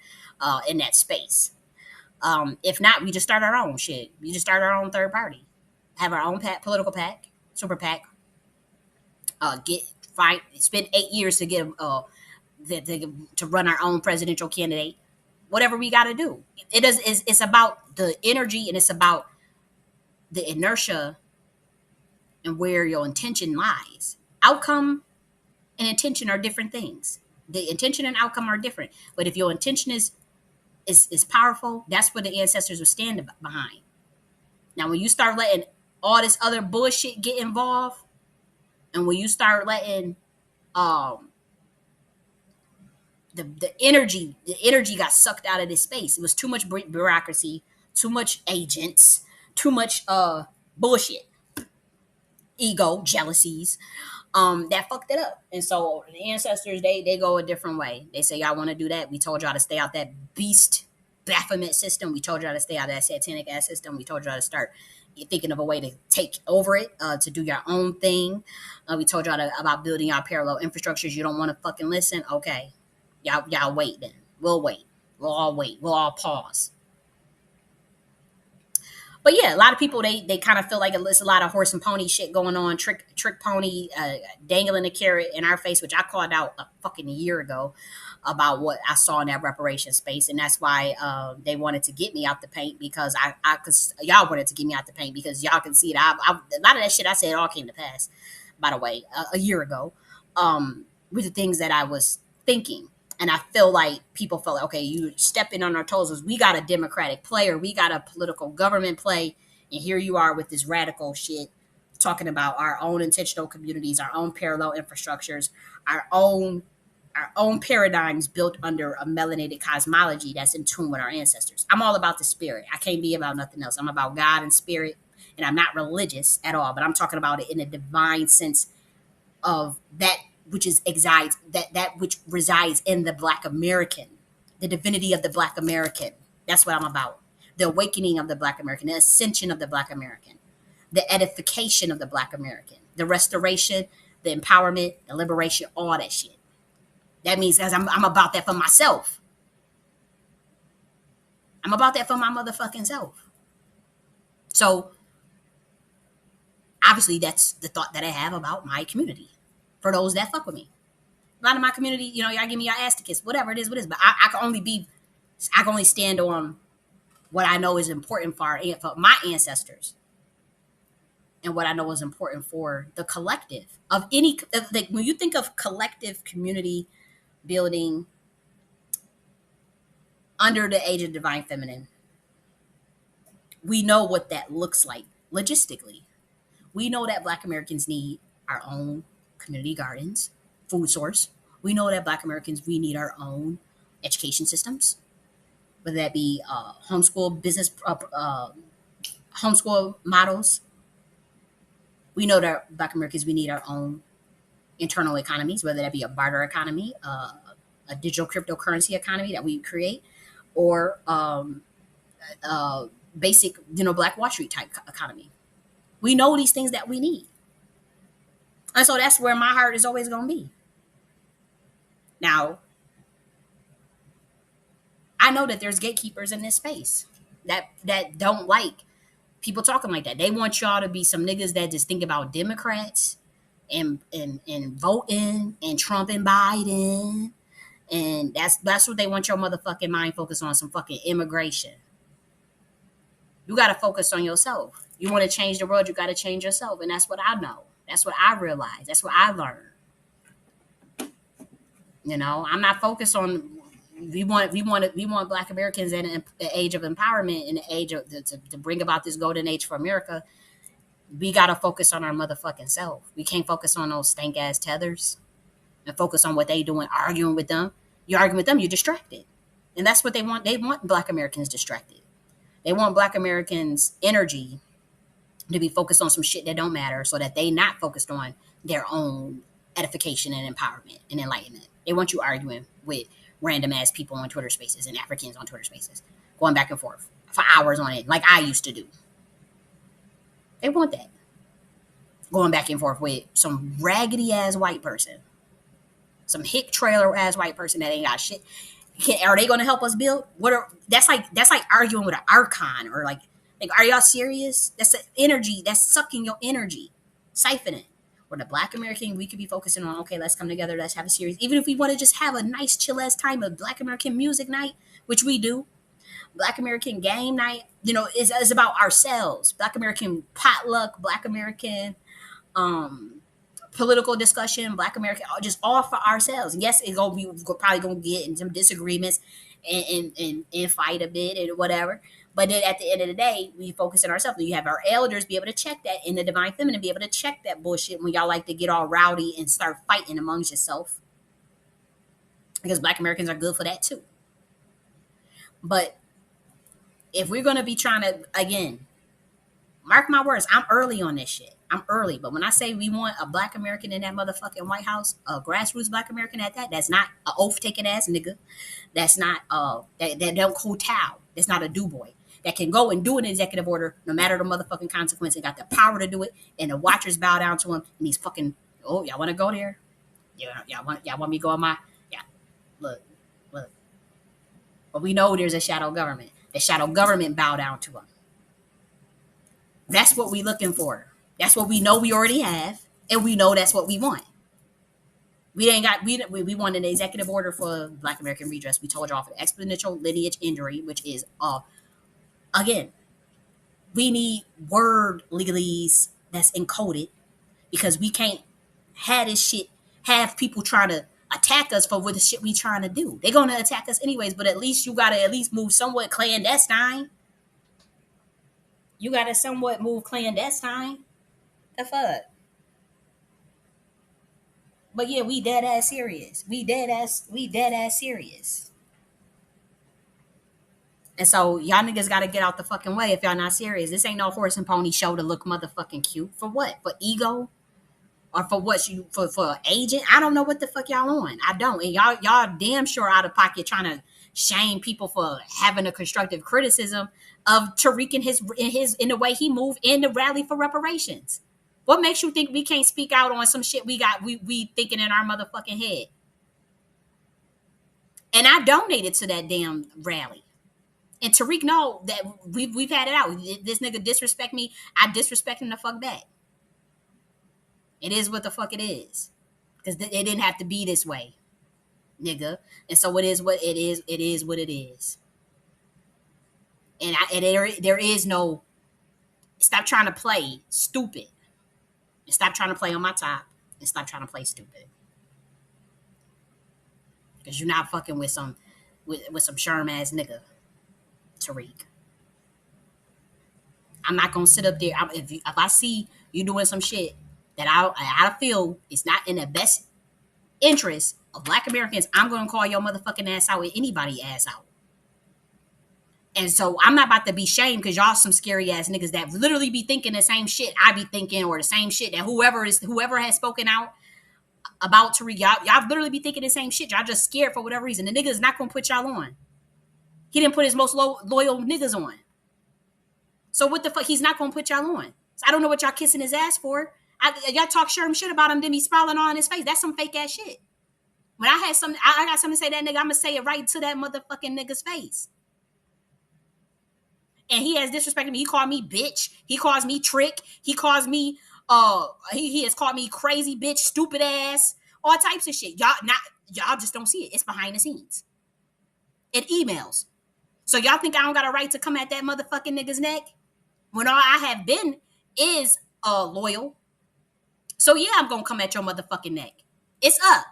in that space. If not, we just start our own shit. We just start our own third party, have our own political PAC, super PAC. Spend 8 years to get to run our own presidential candidate. Whatever we got to do, it's about the energy, and it's about the inertia and where your intention lies. Outcome and intention are different things. The intention and outcome are different. But if your intention is powerful, that's what the ancestors will stand behind. Now, when you start letting all this other bullshit get involved, And when you start letting um the energy got sucked out of this space. It was too much bureaucracy, too much agents, too much bullshit, ego, jealousies, that fucked it up. And so the ancestors, they go a different way. They say, y'all want to do that? We told y'all to stay out that beast Baphomet system. We told y'all to stay out that satanic ass system. We told y'all to start thinking of a way to take over it, to do your own thing. We told y'all about building our parallel infrastructures. You don't want to fucking listen? Okay. Y'all wait then. We'll wait. We'll all wait. We'll all pause. But yeah, a lot of people, they kind of feel like it's a lot of horse and pony shit going on, trick pony, dangling a carrot in our face, which I called out a fucking year ago about what I saw in that reparation space, and that's why they wanted to get me out the paint, because cause y'all wanted to get me out the paint because y'all can see it. A lot of that shit I said all came to pass. By the way, a year ago, with the things that I was thinking. And I feel like people felt like, okay, you stepping on our toes. As we got a democratic player, we got a political government play, and here you are with this radical shit talking about our own intentional communities, our own parallel infrastructures, our own paradigms built under a melanated cosmology that's in tune with our ancestors. I'm all about the spirit. I can't be about nothing else. I'm about God and spirit, and I'm not religious at all, but I'm talking about it in a divine sense of that which is exides that which resides in the Black American, the divinity of the Black American. That's what I'm about. The awakening of the Black American, the ascension of the Black American, the edification of the Black American, the restoration, the empowerment, the liberation, all that shit. That means as I'm about that for myself. I'm about that for my motherfucking self. So obviously that's the thought that I have about my community. For those that fuck with me. A lot of my community, y'all give me your ass to kiss, whatever it is, what it is. But I can only stand on what I know is important for my ancestors, and what I know is important for the collective of any. Like when you think of collective community building under the age of divine feminine, we know what that looks like logistically. We know that Black Americans need our own community gardens, food source. We know that Black Americans, we need our own education systems, whether that be homeschool business, homeschool models. We know that Black Americans, we need our own internal economies, whether that be a barter economy, a digital cryptocurrency economy that we create, or basic, Black Wall Street type economy. We know these things that we need. And so that's where my heart is always going to be. Now, I know that there's gatekeepers in this space that don't like people talking like that. They want y'all to be some niggas that just think about Democrats and voting and Trump and Biden. And that's what they want your motherfucking mind focused on, some fucking immigration. You got to focus on yourself. You want to change the world, you got to change yourself. And that's what I know. That's what I realized. That's what I learned. I'm not focused on. We want Black Americans in an age of empowerment, in the age of to bring about this golden age for America. We gotta focus on our motherfucking self. We can't focus on those stank ass tethers and focus on what they doing, arguing with them. You arguing with them, you're distracted, and that's what they want. They want Black Americans distracted. They want Black Americans' energy to be focused on some shit that don't matter, so that they not focused on their own edification and empowerment and enlightenment. They want you arguing with random ass people on Twitter Spaces and Africans on Twitter Spaces, going back and forth for hours on it, like I used to do. They want that, going back and forth with some raggedy ass white person, some hick trailer ass white person that ain't got shit. Are they going to help us build? That's like arguing with an archon, or like are y'all serious? That's the energy that's sucking your energy, siphoning. Or the Black American, we could be focusing on, okay, let's come together, let's have a series. Even if we want to just have a nice chill ass time of Black American music night, which we do, Black American game night, is about ourselves. Black American potluck, Black American political discussion, Black American, just all for ourselves. And yes, we're probably gonna get in some disagreements and fight a bit and whatever. But then at the end of the day, we focus on ourselves. You have our elders be able to check that, in the divine feminine be able to check that bullshit when y'all like to get all rowdy and start fighting amongst yourself. Because Black Americans are good for that too. But if we're gonna be trying to, again, mark my words, I'm early on this shit. I'm early. But when I say we want a Black American in that motherfucking White House, a grassroots Black American at that, that's not an oath taking ass nigga. That's not that don't kowtow. That's not a do boy. That can go and do an executive order no matter the motherfucking consequence and got the power to do it, and the watchers bow down to him, and he's fucking, oh, y'all wanna go there? Yeah, y'all want me to go on my, yeah, look, look. But we know there's a shadow government. The shadow government bow down to him. That's what we looking for. That's what we know we already have, and we know that's what we want. We ain't got we want an executive order for Black American redress. We told y'all for the exponential lineage injury, which is again, we need word legalese that's encoded, because we can't have this shit have people trying to attack us for what the shit we trying to do. They're gonna attack us anyways, but at least you gotta at least move somewhat clandestine. You gotta somewhat move clandestine. The fuck? But yeah, we dead ass serious. We dead ass serious. And so y'all niggas gotta get out the fucking way if y'all not serious. This ain't no horse and pony show to look motherfucking cute. For what? For ego? Or for what you for agent? I don't know what the fuck y'all on. I don't. And y'all damn sure out of pocket trying to shame people for having a constructive criticism of Tariq in the way he moved in the rally for reparations. What makes you think we can't speak out on some shit we thinking in our motherfucking head? And I donated to that damn rally. And Tariq know that we've had it out. This nigga disrespect me, I disrespect him the fuck back. It is what the fuck it is. Because it didn't have to be this way, nigga. And so it is what it is. It is what it is. And there is no, stop trying to play stupid. And stop trying to play on my top. And stop trying to play stupid. Because you're not fucking with some sherm ass nigga, Tariq. I'm not gonna sit up there. If I see you doing some shit that I feel is not in the best interest of Black Americans, I'm gonna call your motherfucking ass out, and anybody ass out. And so I'm not about to be shamed because y'all some scary ass niggas that literally be thinking the same shit I be thinking, or the same shit that whoever has spoken out about Tariq, y'all literally be thinking the same shit. Y'all just scared for whatever reason. The nigga is not gonna put y'all on. He didn't put his most loyal niggas on. So what the fuck? He's not gonna put y'all on. So I don't know what y'all kissing his ass for. Y'all talk sherm shit about him, then be smiling on his face. That's some fake ass shit. When I got something to say to that nigga, I'm gonna say it right to that motherfucking nigga's face. And he has disrespected me. He called me bitch. He calls me trick. He calls me he has called me crazy bitch, stupid ass, all types of shit. Y'all just don't see it. It's behind the scenes. It emails. So y'all think I don't got a right to come at that motherfucking nigga's neck when all I have been is loyal? So yeah, I'm gonna come at your motherfucking neck. It's up.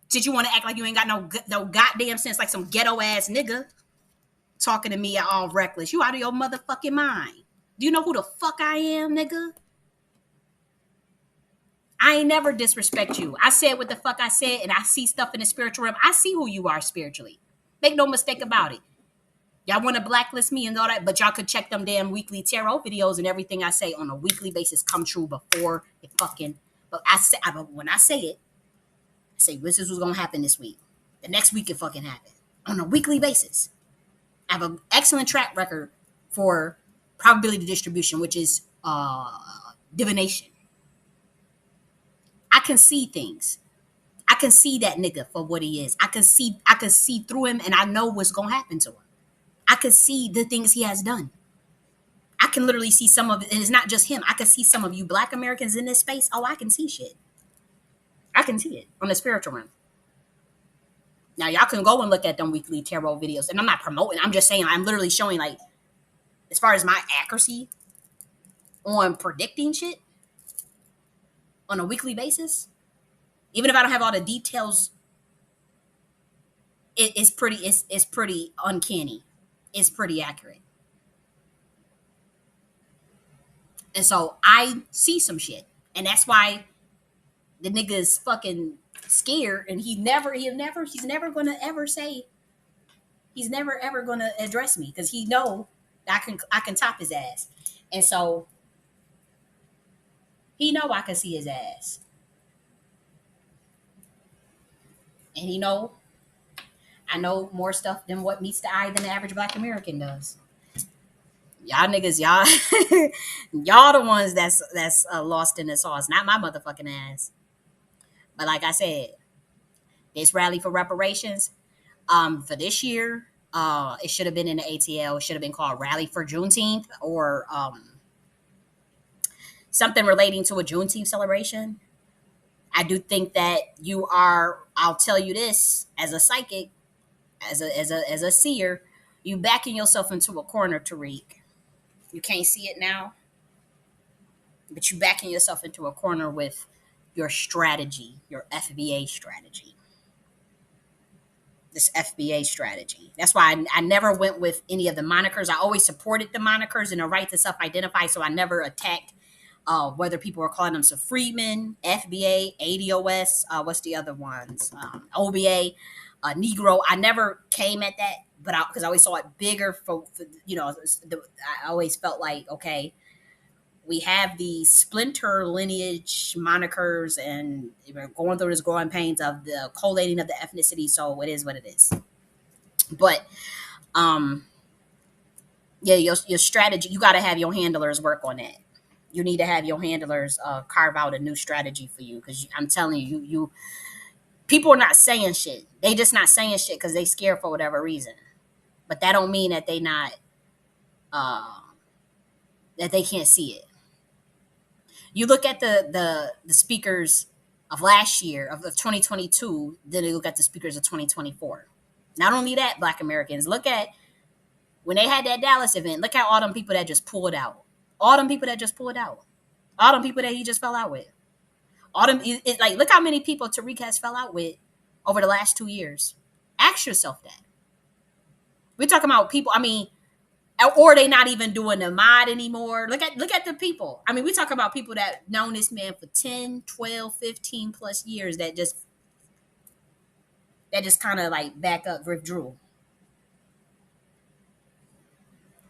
Did you want to act like you ain't got no goddamn sense, like some ghetto ass nigga talking to me all reckless? You out of your motherfucking mind. Do you know who the fuck I am, nigga? I ain't never disrespect you. I said what the fuck I said, and I see stuff in the spiritual realm. I see who you are spiritually. Make no mistake about it. Y'all want to blacklist me and all that, but y'all could check them damn weekly tarot videos, and everything I say on a weekly basis come true before it fucking. But when I say it, I say this is what's gonna happen this week. The next week it fucking happen on a weekly basis. I have an excellent track record for probability distribution, which is divination. I can see things. I can see that nigga for what he is. I can see through him, and I know what's gonna happen to him. I can see the things he has done. I can literally see some of it, and it's not just him. I can see some of you Black Americans in this space. Oh, I can see shit. I can see it on the spiritual realm. Now, y'all can go and look at them weekly tarot videos, and I'm not promoting. I'm just saying, I'm literally showing, like, as far as my accuracy on predicting shit on a weekly basis, even if I don't have all the details, it's pretty uncanny. is pretty accurate. And so I see some shit. And that's why the nigga is fucking scared, and he's never gonna ever say, he's never ever gonna address me, because he know I can top his ass. And so he know I can see his ass. And he know I know more stuff than what meets the eye than the average black American does. Y'all niggas, y'all the ones that's lost in the sauce, not my motherfucking ass. But like I said, this rally for reparations, for this year, it should have been in the ATL. It should have been called Rally for Juneteenth, or something relating to a Juneteenth celebration. I do think that you are. I'll tell you this as a psychic, as a seer, you backing yourself into a corner, Tariq. You can't see it now, but you backing yourself into a corner with your strategy, your FBA strategy. This FBA strategy. That's why I never went with any of the monikers. I always supported the monikers and the right to self-identify, so I never attacked whether people were calling them some Freedmen, FBA, ADOS, what's the other ones? OBA, Negro. I never came at that, but because I always saw it bigger for I always felt like, okay, we have these splinter lineage monikers, and we're going through this growing pains of the collating of the ethnicity, so it is what it is. But yeah, your strategy, you got to have your handlers work on that. You need to have your handlers carve out a new strategy for you, because I'm telling you, people are not saying shit. They just not saying shit because they scared for whatever reason. But that don't mean that they not that they can't see it. You look at the speakers of last year, of 2022, then you look at the speakers of 2024. Not only that, Black Americans, look at when they had that Dallas event. Look at all them people that just pulled out. All them people that just pulled out. All them people that he just fell out with. All them, like, look how many people Tariq has fell out with over the last 2 years. Ask yourself that. We're talking about people, I mean, or they not even doing the mod anymore. Look at the people. I mean, we talk about people that known this man for 10, 12, 15 plus years that just kind of like back up, withdrew.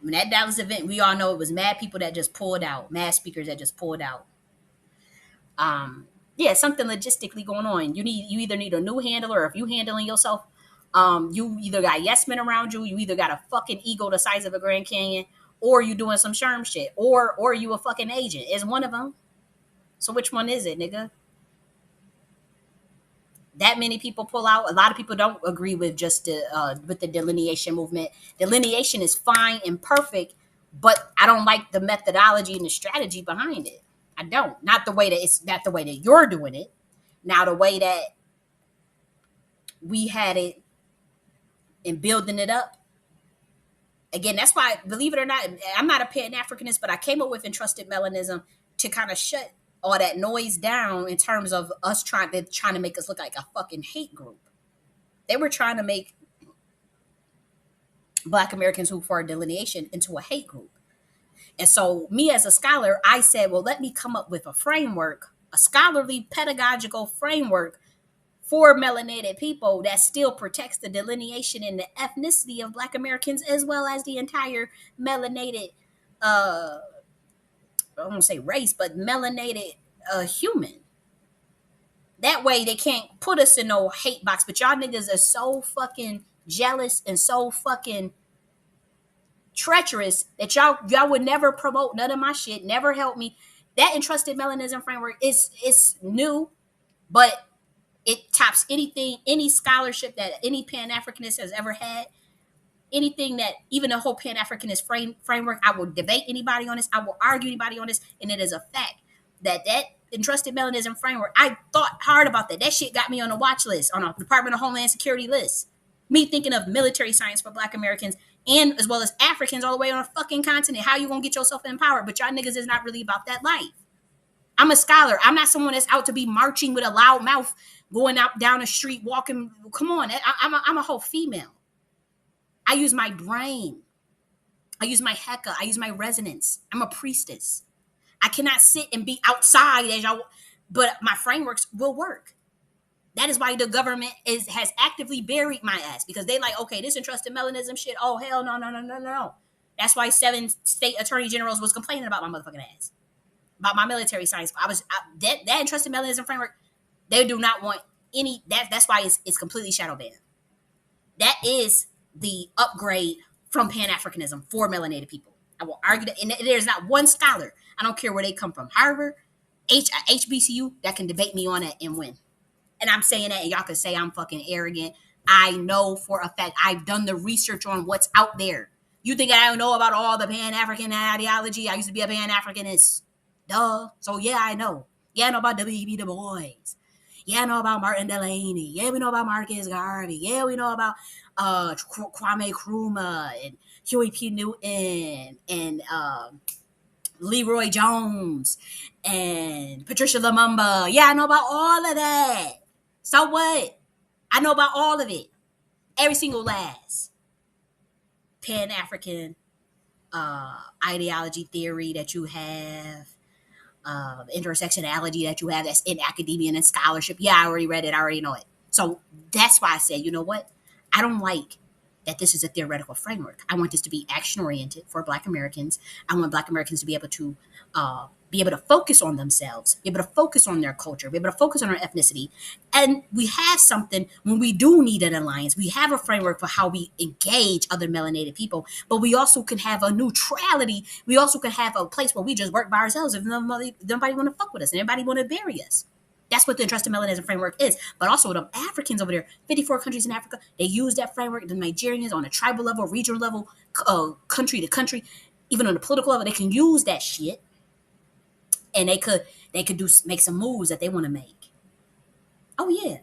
When that Dallas event, we all know it was mad people that just pulled out, mad speakers that just pulled out. Yeah, something logistically going on. You either need a new handler, or if you handling yourself, you either got yes men around you, you either got a fucking ego the size of a Grand Canyon, or you doing some sherm shit, or you a fucking agent. It's one of them. So which one is it, nigga? That many people pull out. A lot of people don't agree with just with the delineation movement. Delineation is fine and perfect, but I don't like the methodology and the strategy behind it. I don't. Not the way that you're doing it. Now the way that we had it and building it up. Again, that's why, believe it or not, I'm not a Pan-Africanist, but I came up with entrusted melanism to kind of shut all that noise down in terms of us trying to make us look like a fucking hate group. They were trying to make Black Americans who for delineation into a hate group. And so me as a scholar, I said, well, let me come up with a framework, a scholarly pedagogical framework for melanated people that still protects the delineation and the ethnicity of Black Americans, as well as the entire melanated, I don't want to say race, but melanated human. That way they can't put us in no hate box. But y'all niggas are so fucking jealous and so fucking treacherous that y'all would never promote none of my shit, never help me. That entrusted melanism framework is new, but it tops anything, any scholarship that any Pan-Africanist has ever had. Anything that, even the whole Pan-Africanist framework, I will debate anybody on this. I will argue anybody on this. And it is a fact that entrusted melanism framework, I thought hard about that. That shit got me on a watch list, on a Department of Homeland Security list. Me thinking of military science for Black Americans and as well as Africans all the way on a fucking continent. How you gonna get yourself empowered? But y'all niggas is not really about that life. I'm a scholar. I'm not someone that's out to be marching with a loud mouth, going out down the street, walking. Come on, I'm a whole female. I use my brain. I use my Heka. I use my resonance. I'm a priestess. I cannot sit and be outside as y'all, but my frameworks will work. That is why the government has actively buried my ass, because they like, okay, this entrusted melanism shit. Oh hell no no no no no. That's why 7 state attorney generals was complaining about my motherfucking ass, about my military science. That entrusted melanism framework. They do not want any that. That's why it's completely shadow banned. That is the upgrade from Pan Africanism for melanated people. I will argue that, and there's not one scholar, I don't care where they come from, Harvard, HBCU, that can debate me on it and win. And I'm saying that, and y'all can say I'm fucking arrogant. I know for a fact I've done the research on what's out there. You think I don't know about all the Pan African ideology? I used to be a Pan Africanist. Duh. So yeah, I know. Yeah, I know about W.E.B. Du Bois. Yeah, I know about Martin Delaney. Yeah, we know about Marcus Garvey. Yeah, we know about Kwame Nkrumah and Huey P. Newton and Leroy Jones and Patricia Lumumba. Yeah, I know about all of that. So what? I know about all of it. Every single last Pan-African ideology theory that you have, intersectionality that you have that's in academia and in scholarship. Yeah, I already read it. I already know it. So that's why I said, you know what? I don't like that this is a theoretical framework. I want this to be action oriented for Black Americans. I want Black Americans to be able to focus on themselves, be able to focus on their culture, be able to focus on their ethnicity. And we have something when we do need an alliance. We have a framework for how we engage other melanated people, but we also can have a neutrality. We also can have a place where we just work by ourselves if nobody want to fuck with us and everybody want to bury us. That's what the entrusted melanism framework is. But also the Africans over there, 54 countries in Africa, they use that framework. The Nigerians on a tribal level, regional level, country to country, even on the political level, they can use that shit, and they could make some moves that they want to make. Oh yeah,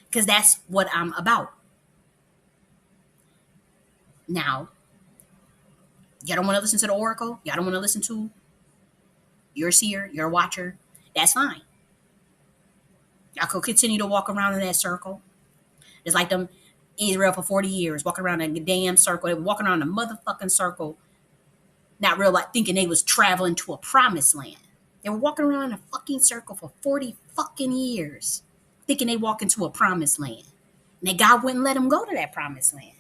because that's what I'm about. Now, y'all don't want to listen to the oracle. Y'all don't want to listen to your seer, your watcher. That's fine. Y'all could continue to walk around in that circle. It's like them Israel for 40 years walking around in a damn circle. They were walking around a motherfucking circle, not real like thinking they was traveling to a promised land. They were walking around in a fucking circle for 40 fucking years, thinking they walk into a promised land. And that God wouldn't let them go to that promised land.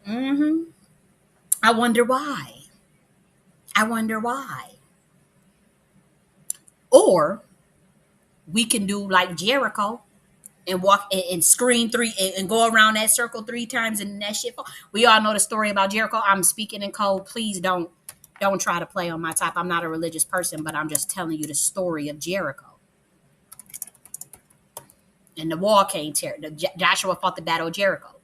Mm-hmm. I wonder why. I wonder why. Or we can do like Jericho and walk and scream three and go around that circle 3 times and that shit. We all know the story about Jericho. I'm speaking in code. Please don't try to play on my top. I'm not a religious person, but I'm just telling you the story of Jericho. And the wall came Joshua fought the battle of Jericho.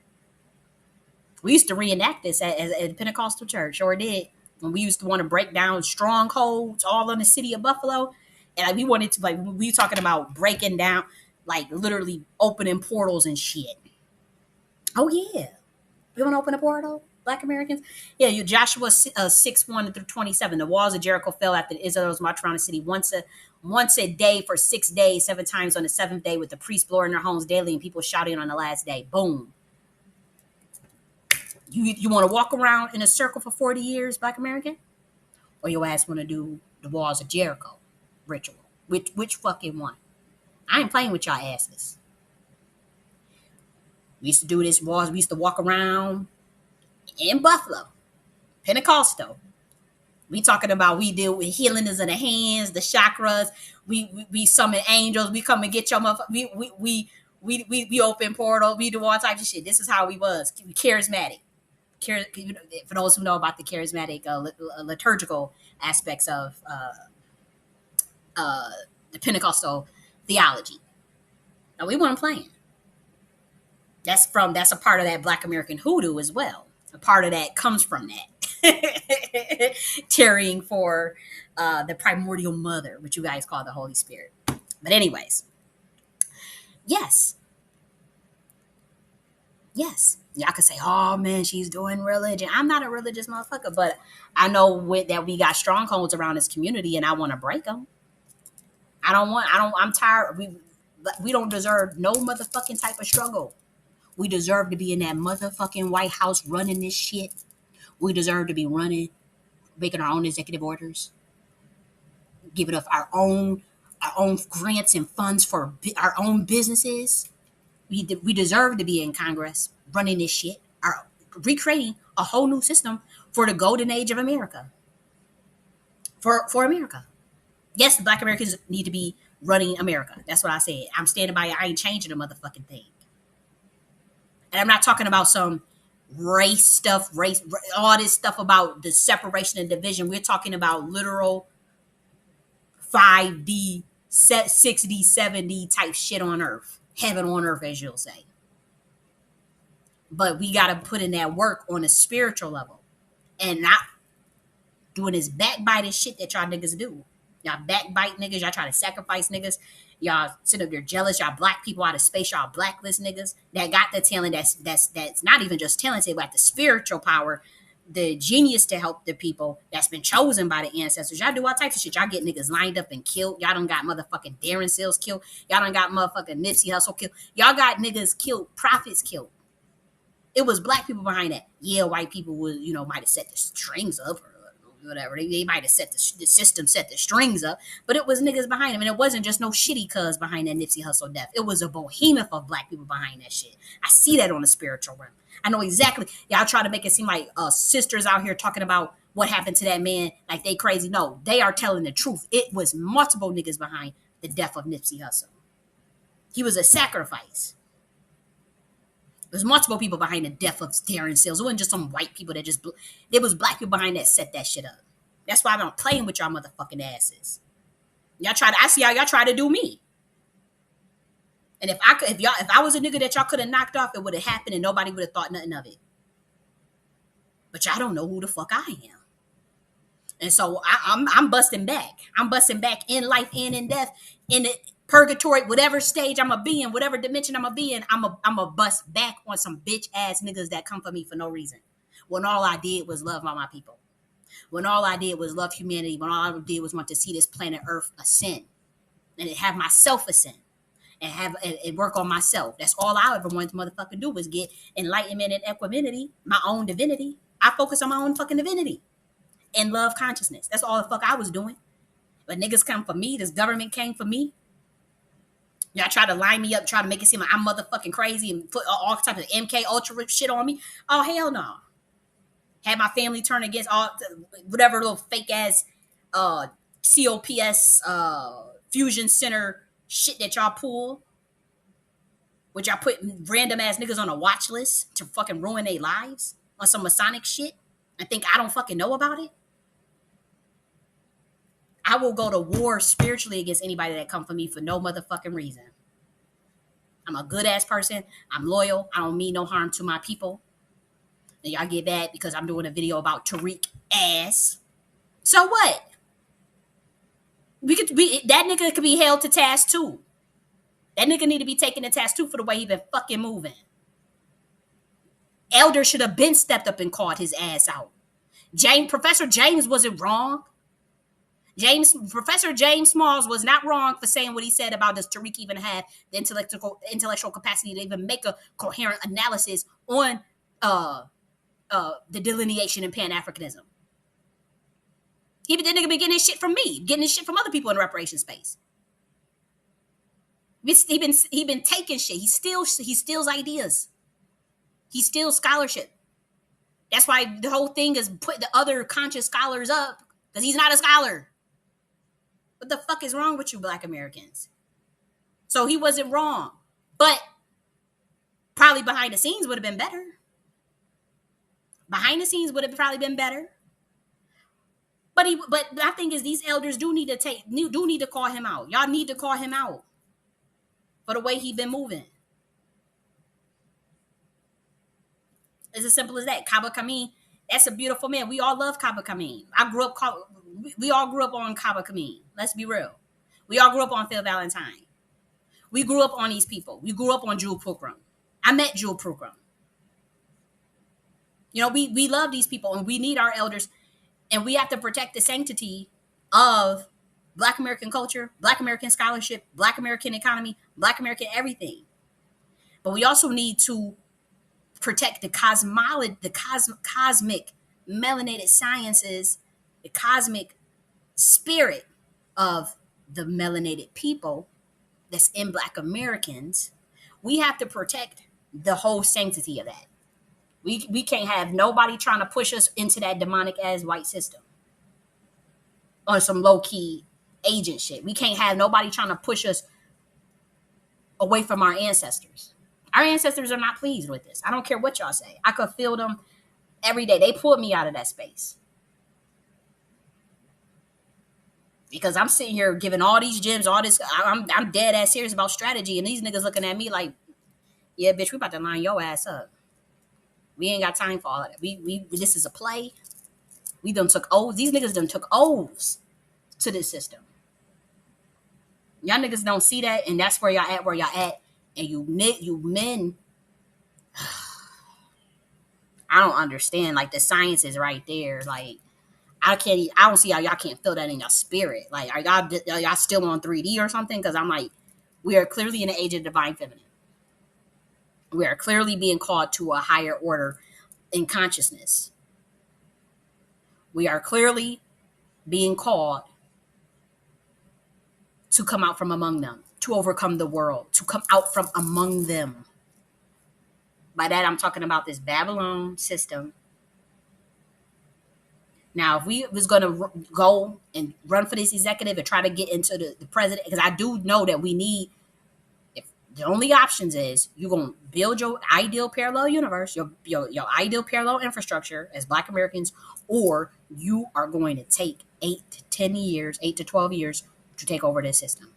We used to reenact this at a Pentecostal church, or did, when we used to want to break down strongholds all in the city of Buffalo. And like, we wanted to, like, we were talking about breaking down, like literally opening portals and shit. Oh yeah, we want to open a portal, Black Americans. Yeah, you Joshua 6:1-27. The walls of Jericho fell after the Israelites marched around the city once a day for 6 days, 7 times on the 7th day, with the priests blowing their horns daily and people shouting on the last day. Boom. You want to walk around in a circle for 40 years, Black American, or your ass want to do the walls of Jericho ritual? Which fucking one? I ain't playing with y'all asses. We used to do this walls. We used to walk around in Buffalo, Pentecostal. We talking about we deal with healings of the hands, the chakras. We summon angels. We come and get your motherfucker. We open portal. We do all types of shit. This is how we was charismatic. For those who know about the charismatic liturgical aspects of the Pentecostal theology. Now we weren't playing. That's a part of that Black American hoodoo as well. A part of that comes from that. Tarrying for the primordial mother, which you guys call the Holy Spirit. But anyways, yes. Y'all could say, oh man, she's doing religion. I'm not a religious motherfucker, but I know that we got strongholds around this community and I want to break them. I'm tired. We don't deserve no motherfucking type of struggle. We deserve to be in that motherfucking White House running this shit. We deserve to be running, making our own executive orders, giving up our own grants and funds for our own businesses. We deserve to be in Congress running this shit, recreating a whole new system for the golden age of America. For America. Yes, the Black Americans need to be running America. That's what I said. I'm standing by it. I ain't changing the motherfucking thing. And I'm not talking about some race stuff, all this stuff about the separation and division. We're talking about literal 5D, 6D, 7D type shit on earth. Heaven on earth, as you'll say. But we got to put in that work on a spiritual level and not doing this backbiting shit that y'all niggas do. Y'all backbite niggas. Y'all try to sacrifice niggas. Y'all sit up there jealous. Y'all black people out of space. Y'all blacklist niggas that got the talent. That's not even just talented, but the spiritual power, the genius to help the people that's been chosen by the ancestors. Y'all do all types of shit. Y'all get niggas lined up and killed. Y'all done got motherfucking Darren Sills killed. Y'all done got motherfucking Nipsey Hussle killed. Y'all got niggas killed, prophets killed. It was black people behind that. Yeah, white people would, might have set the strings up or whatever. They might have set the system, set the strings up, but it was niggas behind them. And it wasn't just no shitty cuz behind that Nipsey Hussle death. It was a behemoth of black people behind that shit. I see that on the spiritual realm. I know exactly. Y'all try to make it seem like sisters out here talking about what happened to that man like they crazy. No, they are telling the truth. It was multiple niggas behind the death of Nipsey Hussle. He was a sacrifice. There's multiple people behind the death of Darren Sills. It wasn't just some white people that just... There was black people behind that set that shit up. That's why I'm not playing with y'all motherfucking asses. I see how y'all try to do me. And if I was a nigga that y'all could have knocked off, it would have happened and nobody would have thought nothing of it. But y'all don't know who the fuck I am. And so I'm busting back. I'm busting back in life and in death, in the purgatory, whatever stage I'm gonna be in, whatever dimension I'm gonna be in. I'm a bust back on some bitch ass niggas that come for me for no reason. When all I did was love all my people. When all I did was love humanity. When all I did was want to see this planet Earth ascend, and have myself ascend, and have and work on myself. That's all I ever wanted to motherfucking do was get enlightenment and equanimity, my own divinity. I focus on my own fucking divinity and love consciousness. That's all the fuck I was doing. But niggas come for me. This government came for me. Y'all try to line me up, try to make it seem like I'm motherfucking crazy and put all types of MK Ultra shit on me. Oh, hell no. Had my family turn against all whatever little fake ass COPS fusion center shit that y'all pull. Which y'all put random ass niggas on a watch list to fucking ruin their lives on some Masonic shit and think I don't fucking know about it. I will go to war spiritually against anybody that come for me for no motherfucking reason. I'm a good ass person. I'm loyal. I don't mean no harm to my people. And y'all get that because I'm doing a video about Tariq ass. So what? That nigga could be held to task too. That nigga need to be taken to task too for the way he been fucking moving. Elder should have been stepped up and called his ass out. Professor James wasn't wrong. Professor James Smalls was not wrong for saying what he said about does Tariq even have the intellectual capacity to even make a coherent analysis on the delineation in Pan-Africanism. That nigga been getting his shit from me, getting his shit from other people in the reparations space. He been taking shit. He steals ideas. He steals scholarship. That's why the whole thing is put the other conscious scholars up because he's not a scholar. What the fuck is wrong with you, Black Americans? So he wasn't wrong, but probably behind the scenes would have been better. Behind the scenes would have probably been better. But my thing is, these elders do need to call him out. Y'all need to call him out for the way he been moving. It's as simple as that. Kaba Kameen, that's a beautiful man. We all love Kaba Kameen. We all grew up on Kaba Kameen. Let's be real. We all grew up on Phil Valentine. We grew up on these people. We grew up on Jewel Pookrum. I met Jewel Pookrum. We love these people and we need our elders and we have to protect the sanctity of Black American culture, Black American scholarship, Black American economy, Black American everything. But we also need to protect the cosmic melanated sciences, the cosmic spirit of the melanated people that's in Black Americans, we have to protect the whole sanctity of that. We can't have nobody trying to push us into that demonic ass white system on some low key agent shit. We can't have nobody trying to push us away from our ancestors. Our ancestors are not pleased with this. I don't care what y'all say. I could feel them every day. They pulled me out of that space because I'm sitting here giving all these gems, all this. I'm dead ass serious about strategy, and these niggas looking at me like, yeah, bitch, we about to line your ass up. We ain't got time for all of that. We this is a play. We done took oaths. These niggas done took oaths to this system. Y'all niggas don't see that, and that's where y'all at. Where y'all at, and you men. I don't understand. Like the science is right there. Like I can't. I don't see how y'all can't feel that in your spirit. Like are y'all still on 3D or something? Because I'm like, we are clearly in the age of divine feminine. We are clearly being called to a higher order in consciousness. We are clearly being called to come out from among them, to overcome the world, to come out from among them. By that, I'm talking about this Babylon system. Now, if we was going to go and run for this executive and try to get into the president, because I do know that we need, if the only options is you're going to build your ideal parallel universe, your ideal parallel infrastructure as Black Americans, or you are going to take 8 to 10 years, 8 to 12 years to take over this system.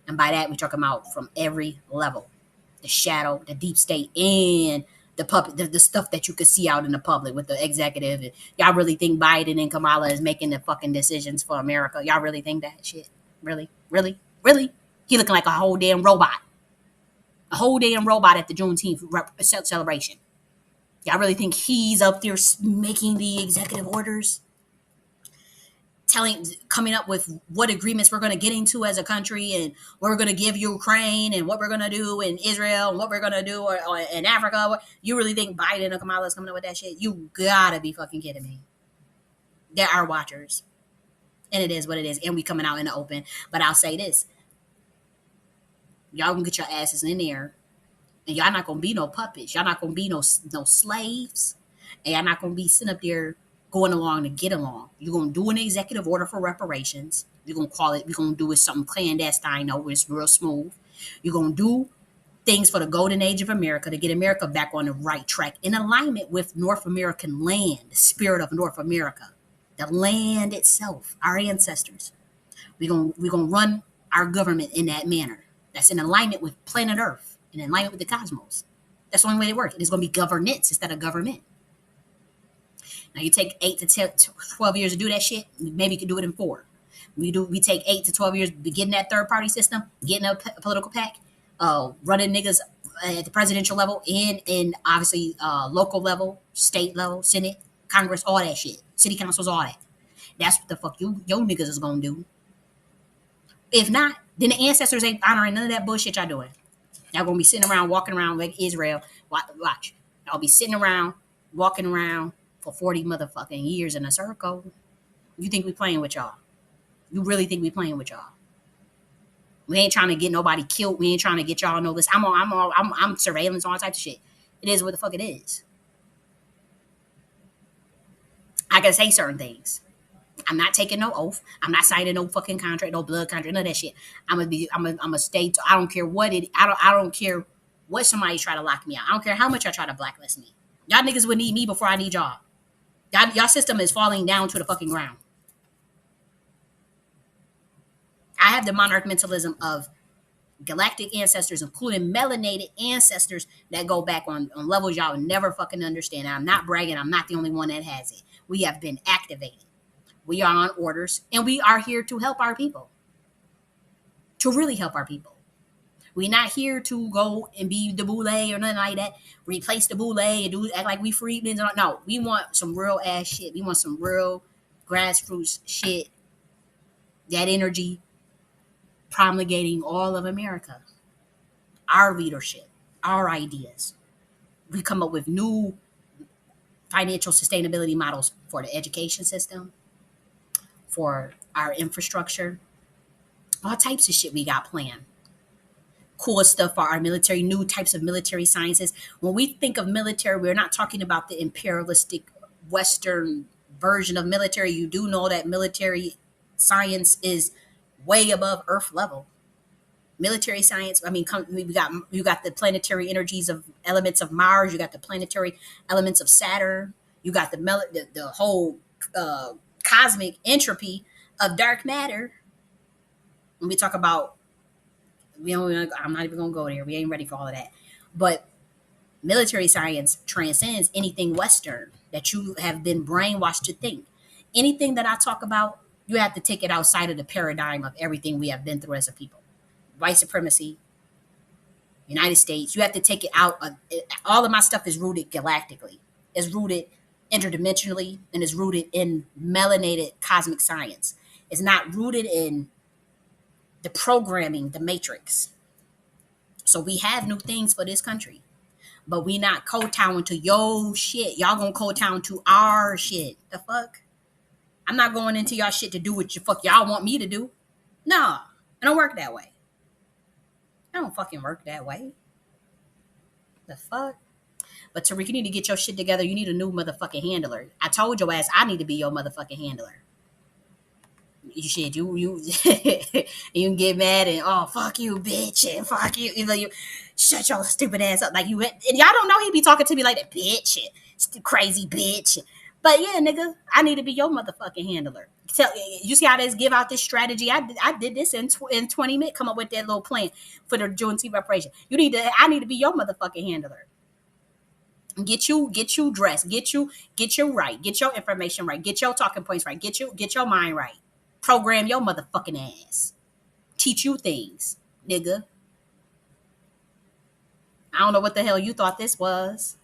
And by that, we're talking about from every level, the shadow, the deep state, and the puppet, the stuff that you could see out in the public with the executive. And y'all really think Biden and Kamala is making the fucking decisions for America? Y'all really think that shit? Really? Really? Really? He looking like a whole damn robot. A whole damn robot at the Juneteenth celebration. Y'all really think he's up there making the executive orders? Coming up with what agreements we're going to get into as a country, and what we're going to give Ukraine, and what we're going to do in Israel, and what we're going to do or in Africa. You really think Biden or Kamala is coming up with that shit? You gotta be fucking kidding me. There are watchers, and it is what it is, and we coming out in the open. But I'll say this: y'all can get your asses in there, and y'all not gonna be no puppets. Y'all not gonna be no slaves, and y'all not gonna be sitting up there going along to get along. You're going to do an executive order for reparations. You're going to call it, we're going to do it something clandestine, though, it's real smooth. You're going to do things for the golden age of America to get America back on the right track in alignment with North American land, the spirit of North America, the land itself, our ancestors. We're gonna run our government in that manner. That's in alignment with planet Earth, in alignment with the cosmos. That's the only way they work. It's going to be governance instead of government. Now you take 8 to 12 years to do that shit. Maybe you can do it in 4. We take 8 to 12 years to get in that third party system, getting a political pack, running niggas at the presidential level and in obviously local level, state level, Senate, Congress, all that shit, city councils, all that. That's what the fuck your niggas is gonna do. If not, then the ancestors ain't honoring none of that bullshit y'all doing. Y'all gonna be sitting around, walking around like Israel. Watch. Y'all be sitting around, walking around for 40 motherfucking years in a circle. You think we playing with y'all? You really think we playing with y'all? We ain't trying to get nobody killed. We ain't trying to get y'all on no list. I'm surveillance, all types of shit. It is what the fuck it is. I can say certain things. I'm not taking no oath. I'm not signing no fucking contract, no blood contract, none of that shit. I'm gonna stay. I don't care what it. I don't care what somebody try to lock me out. I don't care how much I try to blacklist me. Y'all niggas would need me before I need y'all. Y'all system is falling down to the fucking ground. I have the monarch mentalism of galactic ancestors, including melanated ancestors that go back on levels y'all never fucking understand. And I'm not bragging. I'm not the only one that has it. We have been activated. We are on orders, and we are here to help our people. To really help our people. We're not here to go and be the boule or nothing like that. Replace the boule and act like we freedmen. No, we want some real ass shit. We want some real grassroots shit. That energy promulgating all of America. Our leadership, our ideas. We come up with new financial sustainability models for the education system, for our infrastructure, all types of shit we got planned. Cool stuff for our military, new types of military sciences. When we think of military, we're not talking about the imperialistic Western version of military. You do know that military science is way above Earth level. Military science. I mean, we got you got the planetary energies of elements of Mars. You got the planetary elements of Saturn. You got the whole cosmic entropy of dark matter. When we talk about, I'm not even gonna go there. We ain't ready for all of that. But military science transcends anything Western that you have been brainwashed to think. Anything that I talk about, you have to take it outside of the paradigm of everything we have been through as a people. White supremacy, United States. You have to take it out of all of my stuff is rooted galactically. It's rooted interdimensionally and is rooted in melanated cosmic science. It's not rooted in the programming, the matrix. So we have new things for this country. But we not kowtowing to yo shit. Y'all gonna kowtow to our shit. The fuck? I'm not going into y'all shit to do what you fuck y'all want me to do. Nah, I don't work that way. I don't fucking work that way. The fuck? But Tariq, you need to get your shit together. You need a new motherfucking handler. I told your ass I need to be your motherfucking handler. You shit, you you can get mad and oh fuck you, bitch, and fuck you. You shut your stupid ass up. Like you and y'all don't know he be talking to me like that, bitch, and crazy bitch. But yeah, nigga, I need to be your motherfucking handler. Tell you see how they give out this strategy. I did this in 20 minutes. Come up with that little plan for the Juneteenth reparation. I need to be your motherfucking handler. Get you dressed. Get you right. Get your information right. Get your talking points right. Get your mind right. Program your motherfucking ass. Teach you things, nigga. I don't know what the hell you thought this was.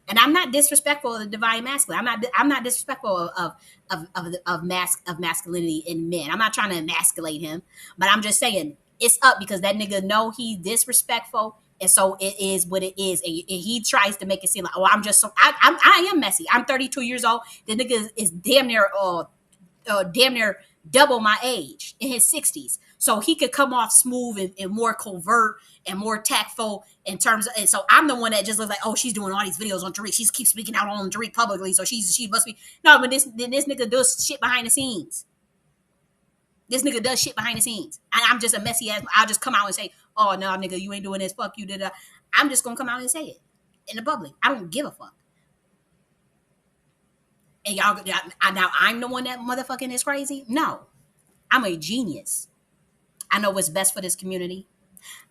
And I'm not disrespectful of the divine masculine. I'm not disrespectful of masculinity in men. I'm not trying to emasculate him, but I'm just saying it's up because that nigga know he's disrespectful, and so it is what it is. And he tries to make it seem like, oh, I'm just so I am messy. I'm 32 years old. The nigga is damn near double my age in his 60s. So he could come off smooth and more covert and more tactful in terms of, and so I'm the one that just looks like, oh, she's doing all these videos on Tariq. She keeps speaking out on Tariq publicly. So she must be, no, but this nigga does shit behind the scenes. This nigga does shit behind the scenes. And I'm just a messy ass. I'll just come out and say, oh, no, nigga, you ain't doing this. Fuck you. I'm just going to come out and say it in the public. I don't give a fuck. And y'all, now I'm the one that motherfucking is crazy? No. I'm a genius. I know what's best for this community.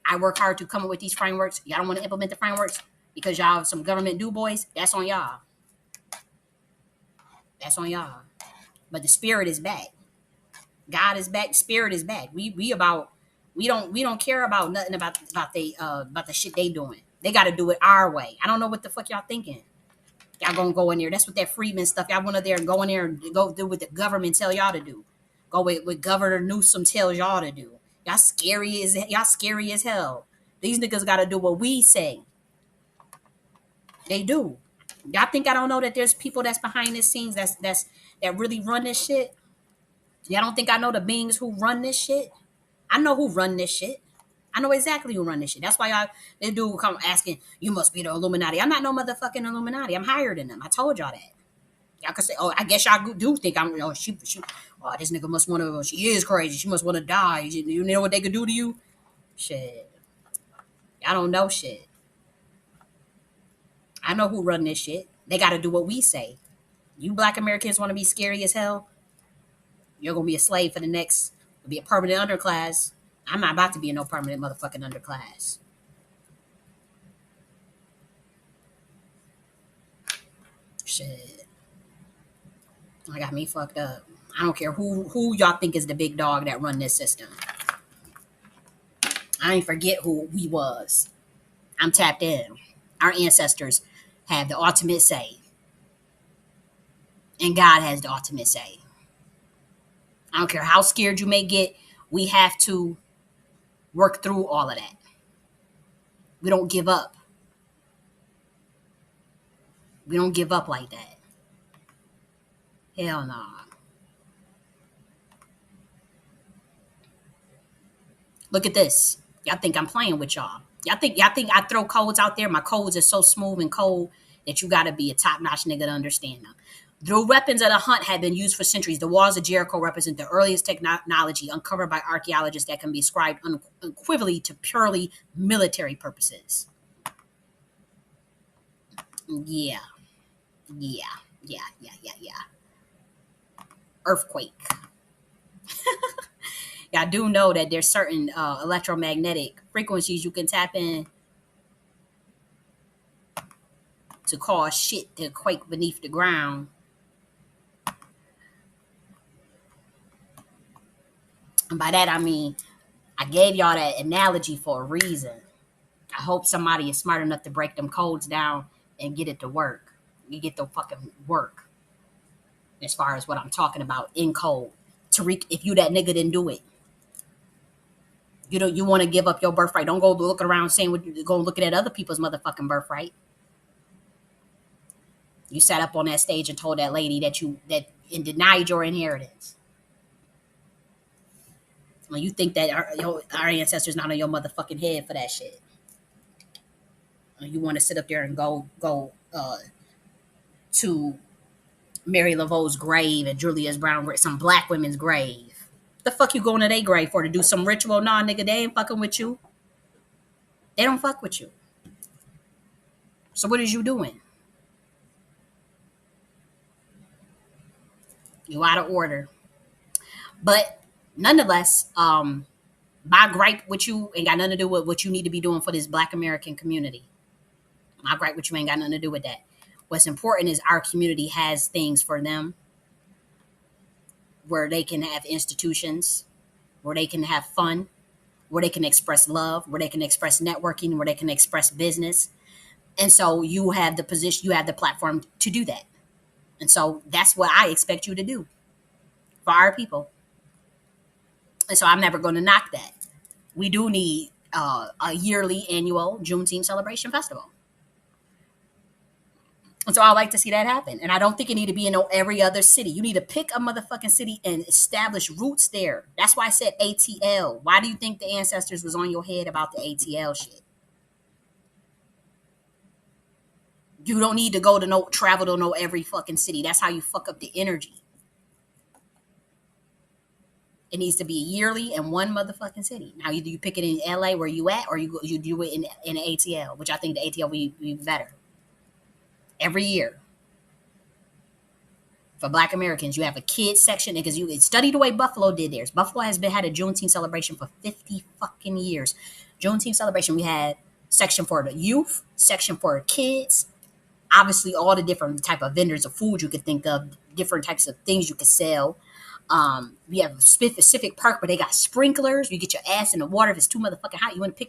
I work hard to come up with these frameworks. Y'all don't want to implement the frameworks because y'all some government do boys. That's on y'all. That's on y'all. But the spirit is back. God is back. Spirit is back. We don't care about nothing about the shit they doing. They got to do it our way. I don't know what the fuck y'all thinking. Y'all gonna go in there. That's what that Freeman stuff. Y'all want to there and go in there and go do what the government tell y'all to do. Go with what Governor Newsom tells y'all to do. Y'all scary as hell. These niggas got to do what we say. They do. Y'all think I don't know that there's people that's behind the scenes that really run this shit? Y'all don't think I know the beings who run this shit? I know who run this shit. I know exactly who run this shit. That's why they do come asking, you must be the Illuminati. I'm not no motherfucking Illuminati. I'm higher than them. I told y'all that. Y'all can say, oh, I guess y'all do think I'm, oh, this nigga must want to, she is crazy. She must want to die. You know what they could do to you? Shit. Y'all don't know shit. I know who run this shit. They got to do what we say. You black Americans want to be scary as hell? You're going to be a slave for the next, be a permanent underclass. I'm not about to be in no permanent motherfucking underclass. Shit. I got me fucked up. I don't care who y'all think is the big dog that run this system. I ain't forget who we was. I'm tapped in. Our ancestors have the ultimate say. And God has the ultimate say. I don't care how scared you may get. We have to work through all of that. We don't give up. We don't give up like that. Hell no. Look at this. Y'all think I'm playing with y'all. Y'all think I throw codes out there. My codes are so smooth and cold that you gotta be a top-notch nigga to understand them. The weapons of the hunt have been used for centuries. The walls of Jericho represent the earliest technology uncovered by archaeologists that can be ascribed unequivocally to purely military purposes. Yeah, yeah, yeah. Earthquake. Yeah, I do know that there's certain electromagnetic frequencies you can tap in to cause shit to quake beneath the ground. And by that I mean I gave y'all that analogy for a reason. I hope somebody is smart enough to break them codes down and get it to work. You get the fucking work as far as what I'm talking about in code. Tariq, if you that nigga didn't do it, you want to give up your birthright. Don't go looking around saying what you go looking at other people's motherfucking birthright. You sat up on that stage and told that lady that and denied your inheritance. When you think that our ancestors not on your motherfucking head for that shit. You want to sit up there and go to Mary Laveau's grave and Julius Brown, some black women's grave. The fuck you going to their grave for to do some ritual? Nah, nigga, they ain't fucking with you. They don't fuck with you. So what is you doing? You out of order. But nonetheless, my gripe with you ain't got nothing to do with what you need to be doing for this Black American community. My gripe with you ain't got nothing to do with that. What's important is our community has things for them where they can have institutions, where they can have fun, where they can express love, where they can express networking, where they can express business. And so you have the position, you have the platform to do that. And so that's what I expect you to do for our people. And so I'm never going to knock that. We do need a yearly annual Juneteenth celebration festival. And so I like to see that happen. And I don't think it need to be in every other city. You need to pick a motherfucking city and establish roots there. That's why I said ATL. Why do you think the ancestors was on your head about the ATL shit? You don't need to go to travel to know every fucking city. That's how you fuck up the energy. It needs to be yearly in one motherfucking city. Now either you pick it in LA where you at, or you do it in ATL, which I think the ATL will be better. Every year. For Black Americans, you have a kids section because you study the way Buffalo did theirs. Buffalo has had a Juneteenth celebration for 50 fucking years. Juneteenth celebration, we had section for the youth, section for kids, obviously all the different type of vendors of food you could think of, different types of things you could sell. We have a specific park where they got sprinklers. You get your ass in the water if it's too motherfucking hot. You want to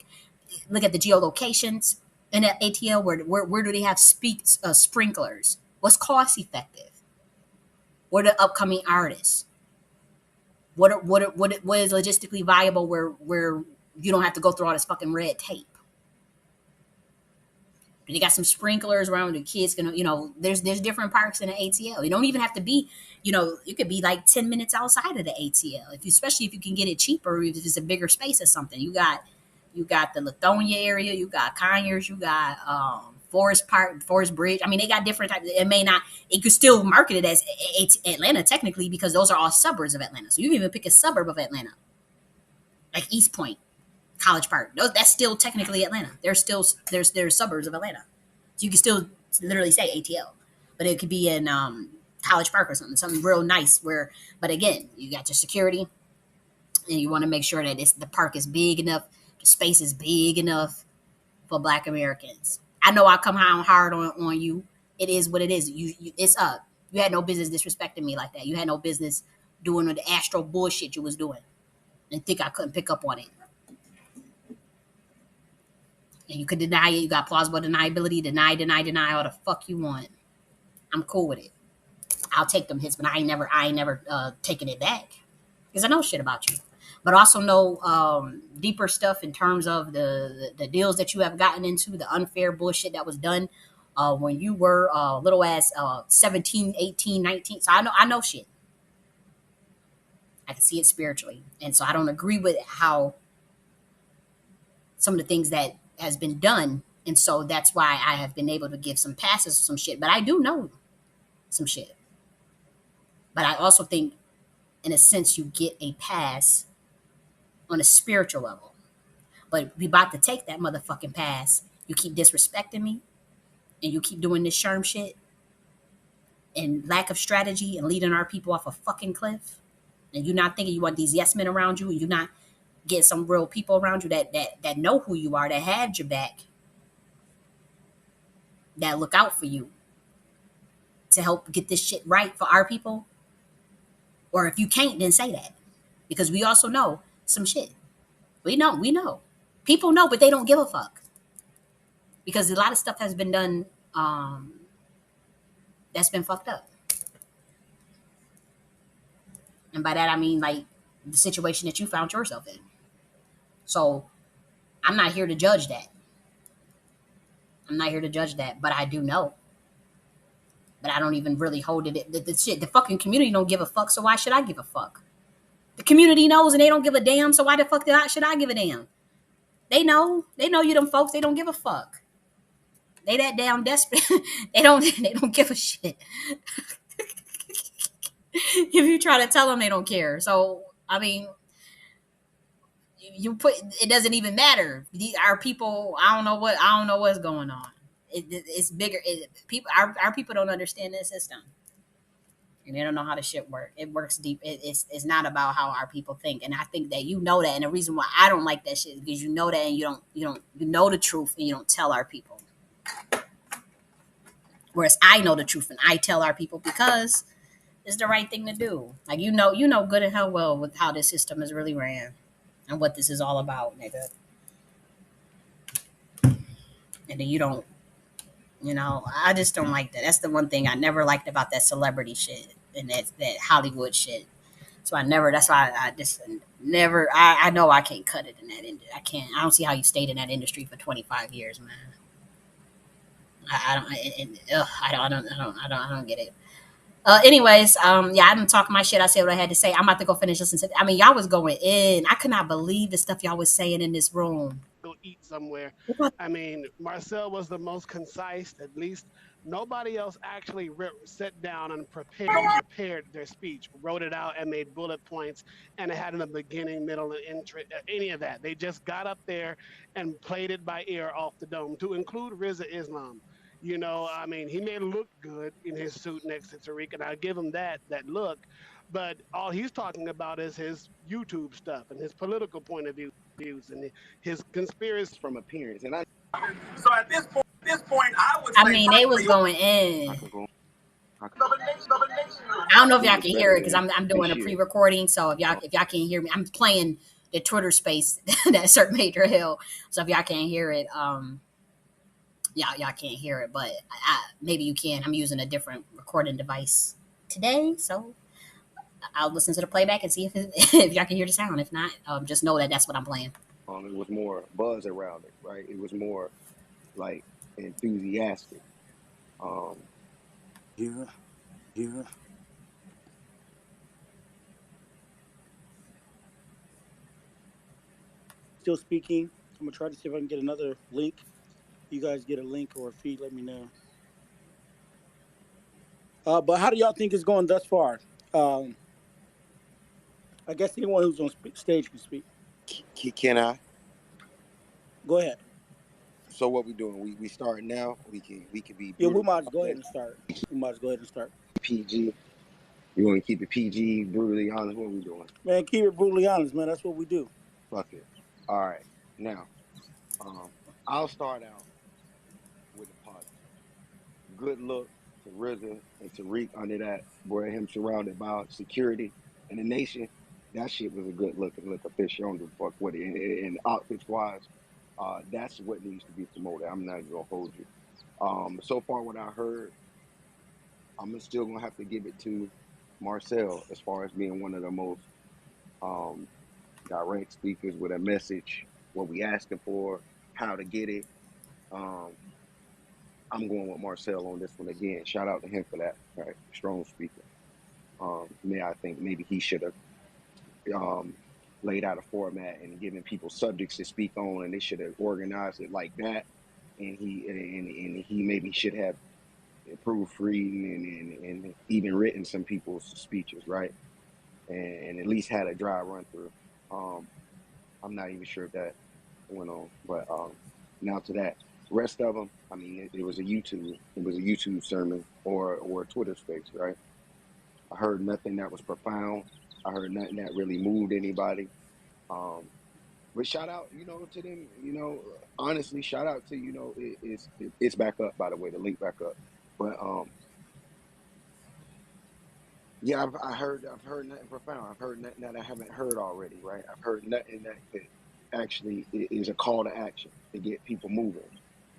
look at the geolocations in that ATL. Where do they have sprinklers? What's cost effective? What are upcoming artists? What is logistically viable where you don't have to go through all this fucking red tape? They got some sprinklers around the kids can, there's different parks in the ATL. You don't even have to be, you could be like 10 minutes outside of the ATL. Especially if you can get it cheaper, if it's a bigger space or something. You got the Lithonia area, you got Conyers, you got Forest Park, Forest Bridge. I mean, they got different types. It could still market it as Atlanta technically because those are all suburbs of Atlanta. So you can even pick a suburb of Atlanta, like East Point, College Park. That's still technically Atlanta. There's suburbs of Atlanta. So you can still literally say ATL, but it could be in College Park or something real nice. But again, you got your security, and you want to make sure that the park is big enough, the space is big enough for Black Americans. I know I come hard on you. It is what it is. It's up. You had no business disrespecting me like that. You had no business doing the astro bullshit you was doing, and think I couldn't pick up on it. And you could deny it. You got plausible deniability. Deny all the fuck you want. I'm cool with it. I'll take them hits, but I ain't never taking it back because I know shit about you. But also know deeper stuff in terms of the deals that you have gotten into, the unfair bullshit that was done when you were little ass 17, 18, 19. So I know shit. I can see it spiritually. And so I don't agree with how some of the things that has been done. And so that's why I have been able to give some passes some shit. But I do know some shit. But I also think, in a sense, you get a pass on a spiritual level. But we about to take that motherfucking pass. You keep disrespecting me, and you keep doing this sherm shit and lack of strategy and leading our people off a fucking cliff. And you're not thinking you want these yes men around you, and you're not getting some real people around you that know who you are, that have your back, that look out for you to help get this shit right for our people. Or if you can't, then say that. Because we also know some shit. We know. People know, but they don't give a fuck. Because a lot of stuff has been done that's been fucked up. And by that I mean like the situation that you found yourself in. So I'm not here to judge that. I'm not here to judge that, but I do know. But I don't even really hold it. The shit, the fucking community don't give a fuck, so why should I give a fuck? The community knows and they don't give a damn, so why the fuck should I give a damn? They know. They know you them folks, they don't give a fuck. They that damn desperate. they don't give a shit. If you try to tell them they don't care. So I mean, you put it doesn't even matter. Our people, I don't know what's going on. It's bigger. People, our people don't understand this system, and they don't know how the shit work. It works deep. It's not about how our people think, and I think that you know that. And the reason why I don't like that shit is because you know that, and you know the truth, and you don't tell our people. Whereas I know the truth, and I tell our people because it's the right thing to do. Like you know good and hell well with how this system is really ran and what this is all about, nigga. And then you don't. I just don't like that. That's the one thing I never liked about that celebrity shit and that Hollywood shit. So I never. That's why I just never. I know I can't cut it in that. I can't. I don't see how you stayed in that industry for 25 years, man. I don't. I don't get it. Anyways, yeah, I didn't talk my shit. I said what I had to say. I'm about to go finish listening to. I mean, y'all was going in. I could not believe the stuff y'all was saying in this room. Go eat somewhere. I mean, Marcel was the most concise. At least nobody else actually sat down and prepared their speech, wrote it out, and made bullet points, and it had in the beginning, middle, and any of that. They just got up there and played it by ear off the dome. To include Riza Islam, I mean, he may look good in his suit next to Tariq, and I give him that look. But all he's talking about is his YouTube stuff and his political point of views and his conspiracy from appearance. And I So at this point, I would I say mean, they was probably going in. I can go. I don't know if He y'all was can better hear it because than I'm this doing a year. pre-recording. So if y'all can't hear me, I'm playing the Twitter space that Sir Major Hill. So if y'all can't hear it, y'all can't hear it, but maybe you can. I'm using a different recording device today, so I'll listen to the playback and see if y'all can hear the sound. If not, just know that that's what I'm playing. It was more buzz around it, right? It was more like enthusiastic. Um, Yeah, yeah. Still speaking. I'm gonna try to see if I can get another link. You guys get a link or a feed, let me know. But how do y'all think it's going thus far? Um, I guess anyone who's on stage can speak. can I? Go ahead. So what we doing? We starting now. We can be Yeah, we brutally might as go ahead honest, and start. We might as go ahead and start. PG. You want to keep it PG, brutally honest. What we doing? Man, keep it brutally honest, man. That's what we do. Fuck it. All right. Now, um, I'll start out with a positive. Good look to RZA and Tariq under that, boy, him surrounded by security and the nation. That shit was a good look a fish. I don't give a fuck what it and outfits wise. That's what needs to be promoted. I'm not gonna hold you. So far what I heard, I'm still gonna have to give it to Marcel as far as being one of the most um, direct speakers with a message, what we asking for, how to get it. Um, I'm going with Marcel on this one again. Shout out to him for that. Right, strong speaker. I think maybe he should have um, laid out a format and given people subjects to speak on, and they should have organized it like that. And he maybe should have proofreading and even written some people's speeches, right? And at least had a dry run through. I'm not even sure if that went on, but now to that. Rest of them, I mean, it was a YouTube sermon or a Twitter space, right? I heard nothing that was profound. I heard nothing that really moved anybody. Um, but shout out, to them. Honestly, shout out to it's back up, by the way, the link back up. But yeah, I've heard nothing profound. I've heard nothing that I haven't heard already, right? I've heard nothing that actually is a call to action to get people moving.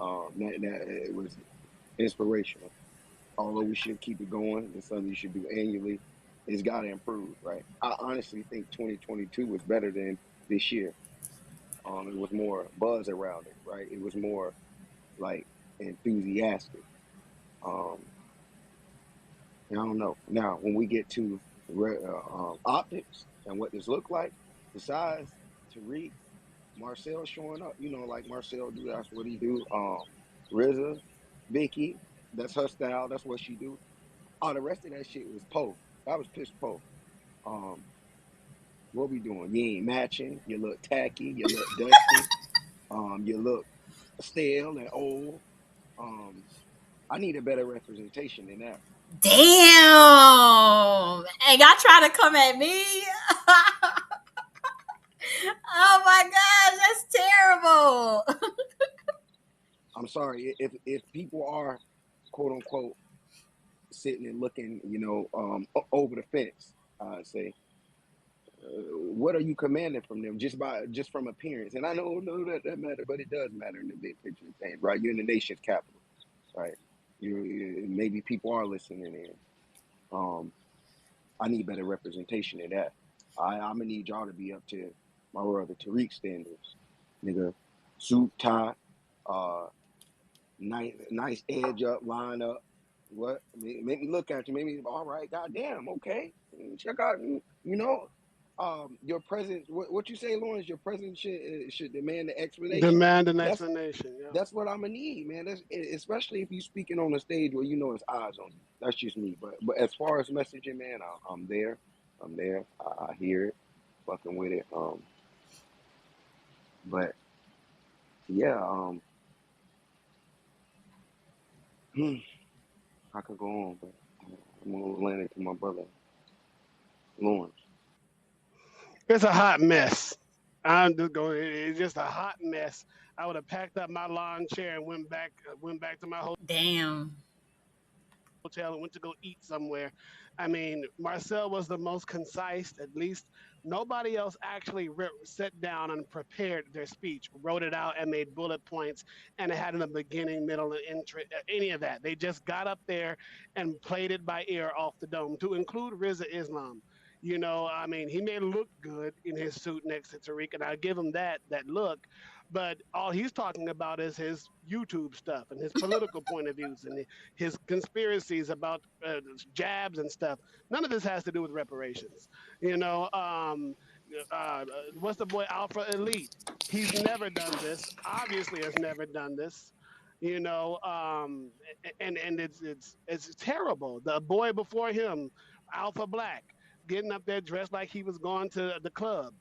That it was inspirational. Although we should keep it going, it's something you should do annually. It's got to improve, right? I honestly think 2022 was better than this year. It was more buzz around it, right? It was more like enthusiastic. Um, I don't know. Now, when we get to optics and what this look like, besides Tariq, Marcel showing up, like Marcel do, that's what he do. RZA, Vicky, that's her style, that's what she do. All the rest of that shit was Poe. That was piss Poe. Um, what we doing? You ain't matching. You look tacky. You look dusty. You look stale and old. Um, I need a better representation than that. Damn. Hey, y'all trying to come at me? Oh my gosh, that's terrible. I'm sorry if people are quote unquote sitting and looking, over the fence. Say, what are you commanding from them just from appearance? And I know that matter, but it does matter in the big picture of things, right? You're in the nation's capital, right? Maybe people are listening in. Um, I need better representation of that. I'm gonna need y'all to be up to my brother Tariq standards, nigga. Suit, tie, uh, nice edge up, line up. What? Make me look at you. Make me all right. Goddamn. Okay. Check out. Your presence. What you say, Lawrence? Your presence should demand an explanation. Demand an That's explanation. Yeah. that's what I'm gonna need, man. That's especially if you speaking on a stage where it's eyes on you. That's just me. But as far as messaging, man, I'm there. I'm there. I hear it. Fucking with it. But yeah. I could go on, but I'm gonna land it to my brother Lawrence. It's a hot mess. I'm just going. It's just a hot mess. I would have packed up my lawn chair and went back to my Damn. hotel and went to go eat somewhere. I mean, Marcel was the most concise. At least nobody else actually sat down and prepared their speech, wrote it out, and made bullet points, and it had in the beginning, middle, and any of that. They just got up there and played it by ear off the dome. To include Riza Islam. I mean, he may look good in his suit next to Tariq, and I give him that look. But all he's talking about is his YouTube stuff and his political point of views and his conspiracies about jabs and stuff. None of this has to do with reparations. You know, what's the boy Alpha Elite? He's never done this. Obviously, has never done this. And it's terrible. The boy before him, Alpha Black, getting up there dressed like he was going to the club.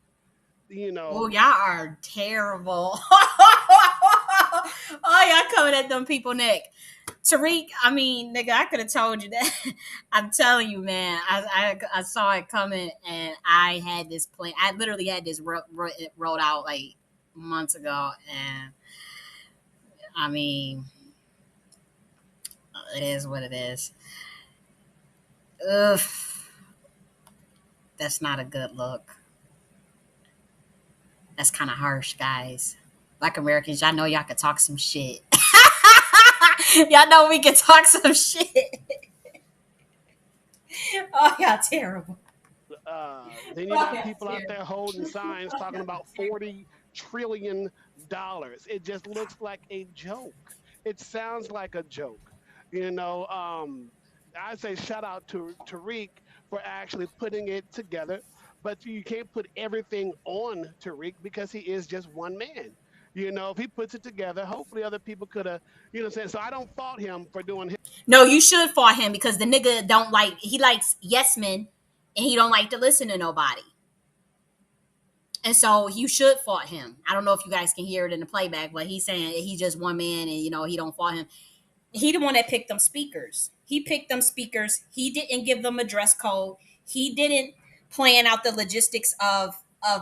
You Oh, know, y'all are terrible. Oh, y'all coming at them people neck. Tariq, I mean, nigga, I could have told you that. I'm telling you, man. I saw it coming, and I had this plan. I literally had this rolled out like months ago, and I mean, it is what it is. Ugh, that's not a good look. That's kind of harsh, guys. Black Americans, y'all know y'all could talk some shit. Y'all know we can talk some shit. Oh, y'all terrible. then you Oh, got y'all people out terrible. there holding signs talking about $40 trillion. It just looks like a joke. it sounds like a joke. You know, I say shout out to Tariq for actually putting it together, but you can't put everything on Tariq because he is just one man. You know, if he puts it together, hopefully other people could have, you know, what I'm saying. So I don't fault him for doing. No, you should fault him because the nigga don't like, he likes yes men and he don't like to listen to nobody. And so you should fault him. I don't know if you guys can hear it in the playback, but he's saying he's just one man and he don't fault him. He the one that picked them speakers. He picked them speakers. He didn't give them a dress code. He didn't plan out the logistics of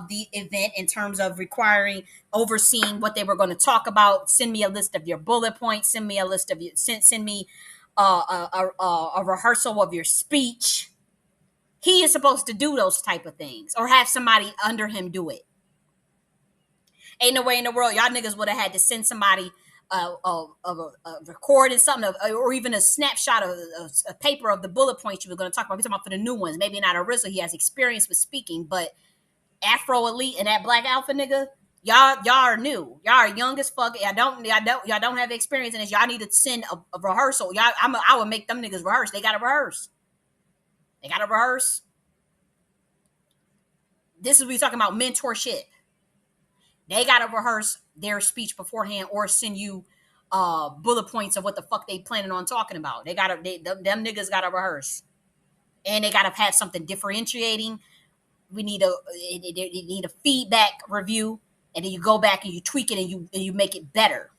the event in terms of requiring overseeing what they were going to talk about. Send me a list of your bullet points. Send me a list of your send me a rehearsal of your speech. He is supposed to do those type of things or have somebody under him do it. Ain't no way in the world y'all niggas would have had to send somebody a recording something or even a snapshot of a paper of the bullet points you were going to talk about. We're talking about for the new ones. Maybe not Arisa. He has experience with speaking, but Afro Elite and that Black Alpha nigga, y'all are new. Y'all are young as fuck. Y'all don't have experience in this. Y'all need to send a rehearsal. I would make them niggas rehearse. They gotta rehearse. They gotta rehearse. This is what we talking about mentorship. They gotta rehearse their speech beforehand or send you bullet points of what the fuck they planning on talking about. Them niggas gotta rehearse. And they gotta have something differentiating. We need a feedback review, and then you go back and you tweak it and you make it better.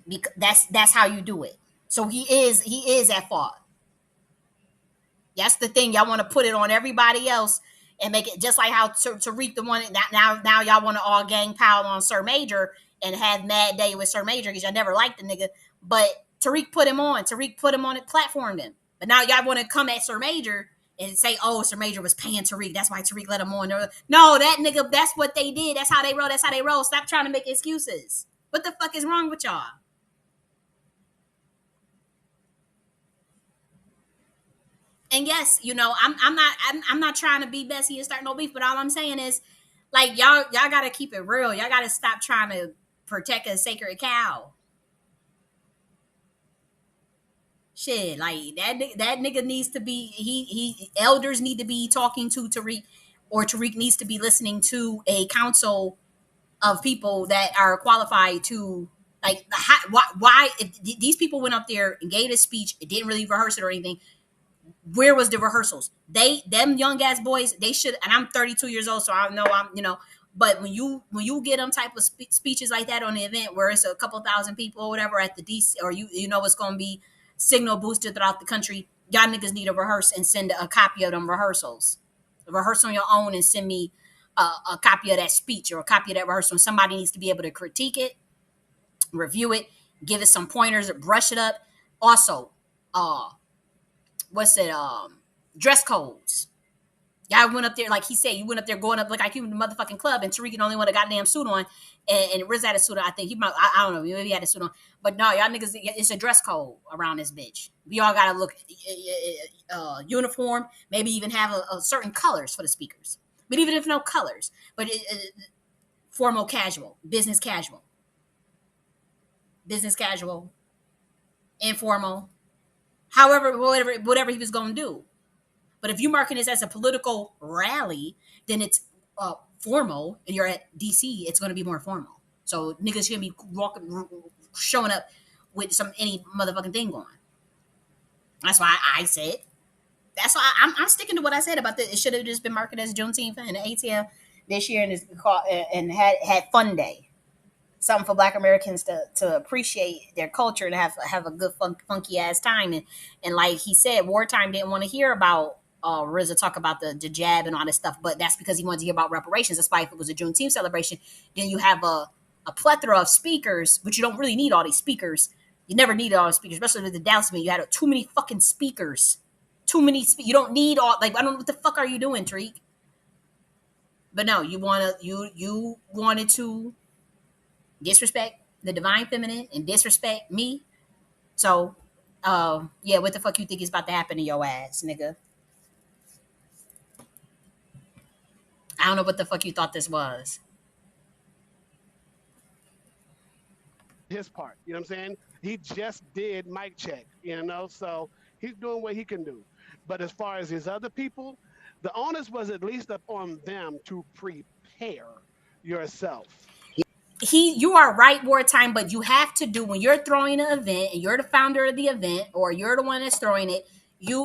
Because that's how you do it. So he is at fault. That's the thing. Y'all want to put it on everybody else and make it just like how Tariq the one now y'all want to all gang pile on Sir Major and have mad day with Sir Major because y'all never liked the nigga. But Tariq put him on. Tariq put him on it, platformed him. But now y'all want to come at Sir Major and say, oh, Sir Major was paying Tariq. That's why Tariq let him on. No, that nigga, that's what they did. That's how they roll. That's how they roll. Stop trying to make excuses. What the fuck is wrong with y'all? And yes, I'm not trying to be messy and start no beef, but all I'm saying is, like, y'all gotta keep it real. Y'all gotta stop trying to protect a sacred cow. Shit, like that nigga needs to be he elders need to be talking to Tariq, or Tariq needs to be listening to a council of people that are qualified to, like, why if these people went up there and gave a speech, it didn't really rehearse it or anything. Where was the rehearsals? Them young ass boys, they should. And I'm 32 years old, so I know but when you get them type of speeches like that on the event where it's a couple thousand people or whatever at the DC, or it's going to be signal boosted throughout the country, y'all niggas need to rehearse and send a copy of them rehearsals. Rehearse on your own and send me a copy of that speech or a copy of that rehearsal. Somebody needs to be able to critique it, review it, give it some pointers, brush it up. Also, what's it? Dress codes. Y'all went up there, like he said, you went up there going up like you in the motherfucking club, and Tariq only want a goddamn suit on, and Riz had a suit on. I think he might, I don't know, maybe he had a suit on, but no, y'all niggas, it's a dress code around this bitch. We all gotta look uniform, maybe even have a certain colors for the speakers, but even if no colors, but formal, casual, business casual, informal, however, whatever he was gonna do. But if you marking this as a political rally, then it's formal, and you're at DC, it's going to be more formal. So niggas should be showing up with any motherfucking thing going. That's why I said. That's why I'm sticking to what I said about this. It should have just been marketed as Juneteenth and the ATL this year, and it's called and had Fun Day, something for Black Americans to appreciate their culture and have a good funky ass time. And like he said, wartime didn't want to hear about RZA talk about the jab and all this stuff, but that's because he wanted to hear about reparations. That's why if it was a Juneteenth celebration, then you have a plethora of speakers, but you don't really need all these speakers. You never needed all the speakers, especially with the Dallas meeting. You had too many fucking speakers. Too many. You don't need all. Like, I don't know what the fuck are you doing, Tariq? But no, you wanted to disrespect the divine feminine and disrespect me. So, yeah, what the fuck you think is about to happen to your ass, nigga? I don't know what the fuck you thought this was. his part. You know what I'm saying? He just did mic check, so he's doing what he can do. But as far as his other people, the onus was at least up on them to prepare yourself. You are right, wartime, but you have to do when you're throwing an event and you're the founder of the event or you're the one that's throwing it,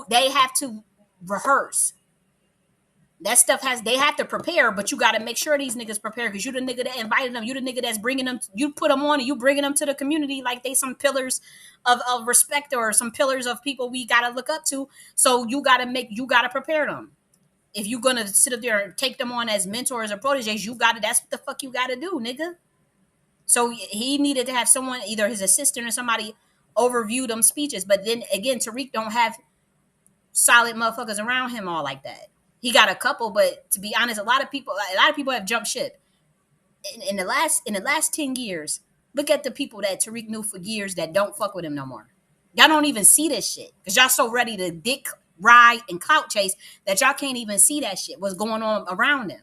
they have to rehearse. That stuff they have to prepare, but you got to make sure these niggas prepare because you the nigga that invited them. You the nigga that's bringing them. You put them on and you bringing them to the community like they some pillars of respect or some pillars of people we got to look up to. So you got to prepare them. If you're gonna sit up there and take them on as mentors or proteges, that's what the fuck you got to do, nigga. So he needed to have someone, either his assistant or somebody, overview them speeches. But then again, Tariq don't have solid motherfuckers around him all like that. He got a couple, but to be honest, a lot of people have jumped ship in the last 10 years. Look at the people that Tariq knew for years that don't fuck with him no more. Y'all don't even see this shit because y'all so ready to dick ride and clout chase that y'all can't even see that shit. What's going on around them?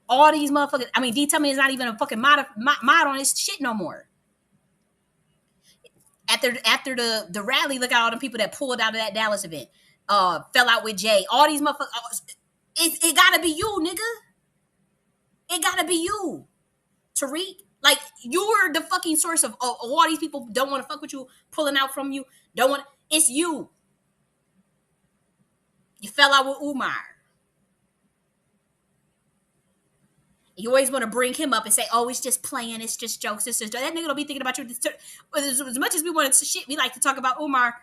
All these motherfuckers. I mean, D tell me is not even a fucking mod on this shit no more. After the rally, look at all the people that pulled out of that Dallas event. Fell out with Jay. All these motherfuckers. It gotta be you, nigga. It gotta be you, Tariq. Like you're the fucking source of all these people don't want to fuck with you, pulling out from you. Don't want. It's you. You fell out with Umar. You always want to bring him up and say, "Oh, it's just playing. It's just jokes. It's just that nigga don't be thinking about you." As much as we want to shit, we like to talk about Umar.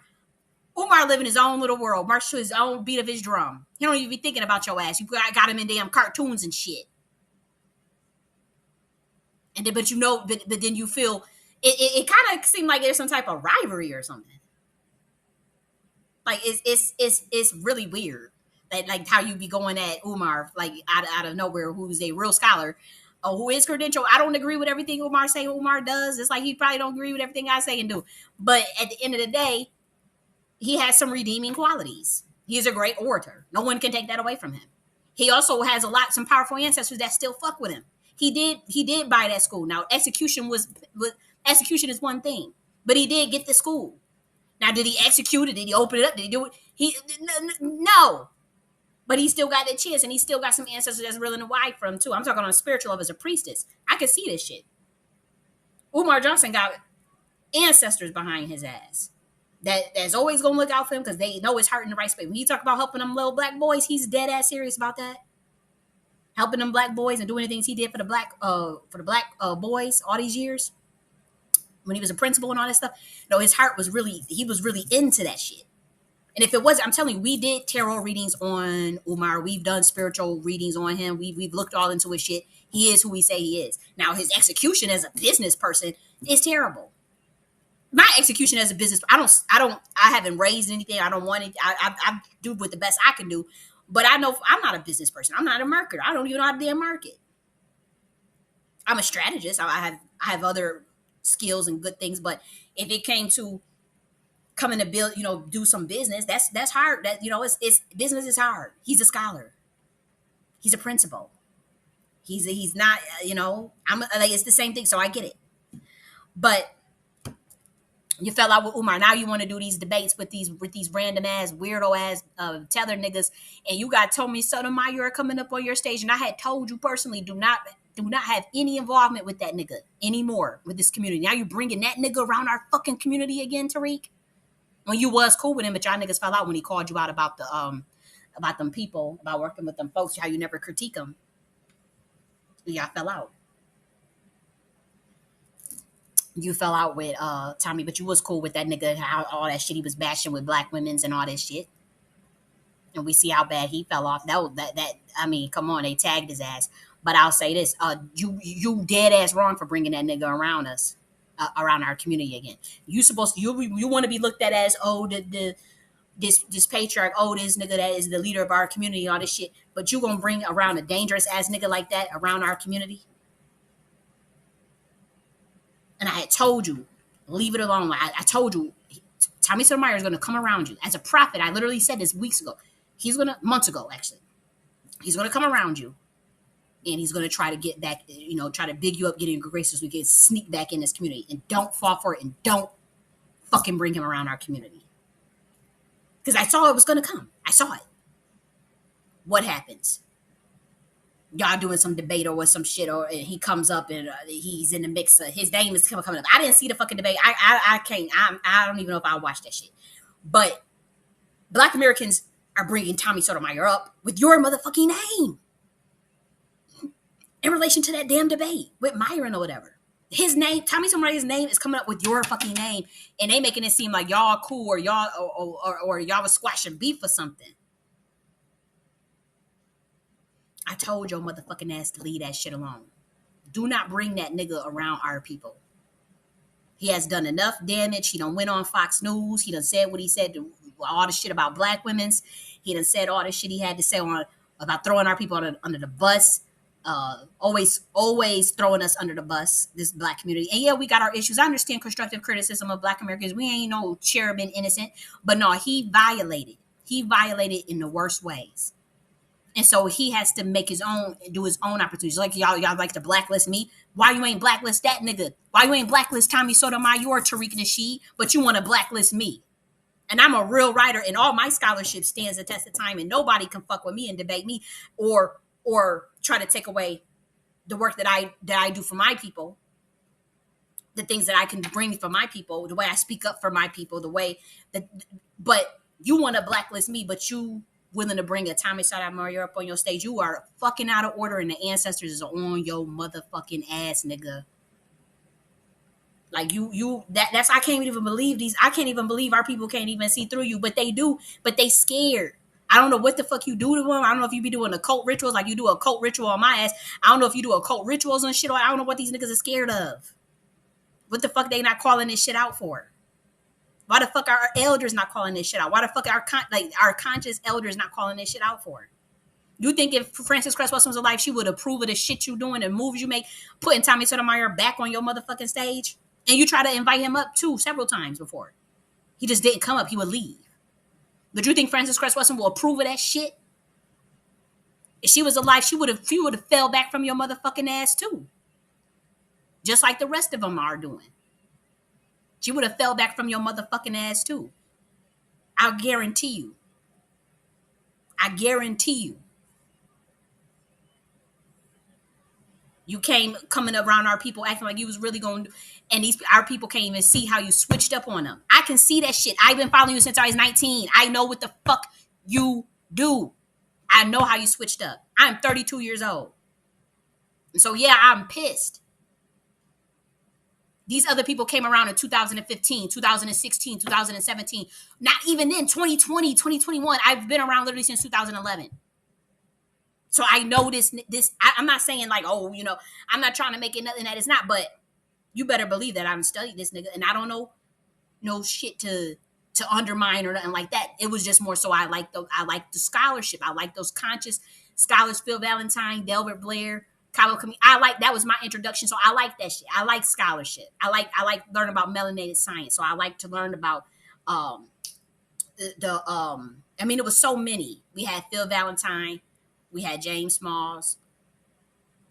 Umar living his own little world, march to his own beat of his drum. He don't even be thinking about your ass. You got him in damn cartoons and shit. And then, but then you feel it kind of seemed like there's some type of rivalry or something. Like it's really weird that like how you be going at Umar like out of nowhere, who's a real scholar, who is credential. I don't agree with everything Umar say. Umar does. It's like he probably don't agree with everything I say and do. But at the end of the day, he has some redeeming qualities. He is a great orator. No one can take that away from him. He also has some powerful ancestors that still fuck with him. He did buy that school. Now execution is one thing, but he did get the school. Now did he execute it? Did he open it up? Did he do it? No. But he still got that chance, and he still got some ancestors that's willing to ride for him too. I'm talking on a spiritual level as a priestess. I could see this shit. Umar Johnson got ancestors behind his ass that's always gonna look out for him because they know his heart in the right space. When you talk about helping them little black boys, he's dead ass serious about that. Helping them black boys and doing the things he did for the black boys all these years when he was a principal and all that stuff. No, his heart was really into that shit. And if it wasn't, I'm telling you, we did tarot readings on Umar. We've done spiritual readings on him. We've looked all into his shit. He is who we say he is. Now his execution as a business person is terrible. My execution as a business, I haven't raised anything. I don't want it. I do with the best I can do. But I know I'm not a business person. I'm not a marketer. I don't even know how to damn market. I'm a strategist. I have other skills and good things. But if it came to coming to build, do some business, that's hard. That it's business is hard. He's a scholar. He's a principal. He's not. I'm like it's the same thing. So I get it. But you fell out with Umar. Now you want to do these debates with these random ass, weirdo ass tether niggas, and you got Tommy Sotomayor coming up on your stage. And I had told you personally, do not have any involvement with that nigga anymore with this community. Now you bringing that nigga around our fucking community again, Tariq. When you was cool with him, but y'all niggas fell out when he called you out about them people, about working with them folks, how you never critique them. Y'all fell out. You fell out with Tommy, but you was cool with that nigga, how all that shit he was bashing with black women's and all that shit. And we see how bad he fell off. That I mean, come on, they tagged his ass. But I'll say this: you dead ass wrong for bringing that nigga around us, around our community again. You want to be looked at as this patriarch, this nigga that is the leader of our community, all this shit. But you gonna bring around a dangerous ass nigga like that around our community? And I had told you, leave it alone. I told you, Tommy Sotomayor is going to come around you. As a prophet, I literally said this months ago, actually. He's going to come around you. and he's going to try to get back, try to big you up, get in good graces. We can sneak back in this community, and don't fall for it, and don't fucking bring him around our community. Because I saw it was going to come. I saw it. What happens? Y'all doing some debate or some shit, or he comes up and he's in the mix. His name is coming up. I didn't see the fucking debate. I can't. I don't even know if I watched that shit. But Black Americans are bringing Tommy Sotomayor up with your motherfucking name in relation to that damn debate with Myron or whatever. His name, Tommy Sotomayor's name, is coming up with your fucking name, and they making it seem like y'all cool or y'all or y'all was squashing beef or something. I told your motherfucking ass to leave that shit alone. Do not bring that nigga around our people. He has done enough damage. He done went on Fox News. He done said what he said, all the shit about black women's. He done said all the shit he had to say about throwing our people under the bus. Always throwing us under the bus, this black community. And yeah, we got our issues. I understand constructive criticism of Black Americans. We ain't no cherubim innocent. But no, he violated in the worst ways. And so he has to do his own opportunities. Like y'all like to blacklist me. Why you ain't blacklist that nigga? Why you ain't blacklist Tommy Sotomayor, Tariq Nasheed, but you want to blacklist me? And I'm a real writer, and all my scholarship stands the test of time, and nobody can fuck with me and debate me or try to take away the work that I do for my people, the things that I can bring for my people, the way I speak up for my people, the way that. But you want to blacklist me, but you willing to bring a Tommy Sotomayor up on your stage. You are fucking out of order, and the ancestors is on your motherfucking ass, nigga. Like that's I can't even believe these. I can't even believe our people can't even see through you, but they do. But they scared. I don't know what the fuck you do to them. I don't know if you be doing occult rituals like you do a cult ritual on my ass. I don't know if you do occult rituals and shit. I don't know what these niggas are scared of. What the fuck they not calling this shit out for? Why the fuck are our elders not calling this shit out? Why the fuck are our conscious elders not calling this shit out for? You think if Frances Cress Welsing was alive, she would approve of the shit you doing and moves you make, putting Tommy Sotomayor back on your motherfucking stage? And you try to invite him up too several times before. He just didn't come up. He would leave. But you think Frances Cress Welsing will approve of that shit? If she was alive, she would have fell back from your motherfucking ass too. Just like the rest of them are doing. She would have fell back from your motherfucking ass too. I guarantee you. I guarantee you. You came coming around our people acting like you was really going to, and our people can't even see how you switched up on them. I can see that shit. I've been following you since I was 19. I know what the fuck you do. I know how you switched up. I'm 32 years old. And so yeah, I'm pissed. These other people came around in 2015, 2016, 2017. Not even then, 2020, 2021. I've been around literally since 2011. So I know this. I'm not saying like, oh, I'm not trying to make it nothing that it's not, but you better believe that I'm studying this nigga, and I don't know no shit to undermine or nothing like that. It was just more so I like the scholarship. I like those conscious scholars, Phil Valentine, Delbert Blair, Cabo Camille. That was my introduction. So I like that shit. I like scholarship. I like learning about melanated science. So I like to learn about it was so many. We had Phil Valentine, we had James Smalls.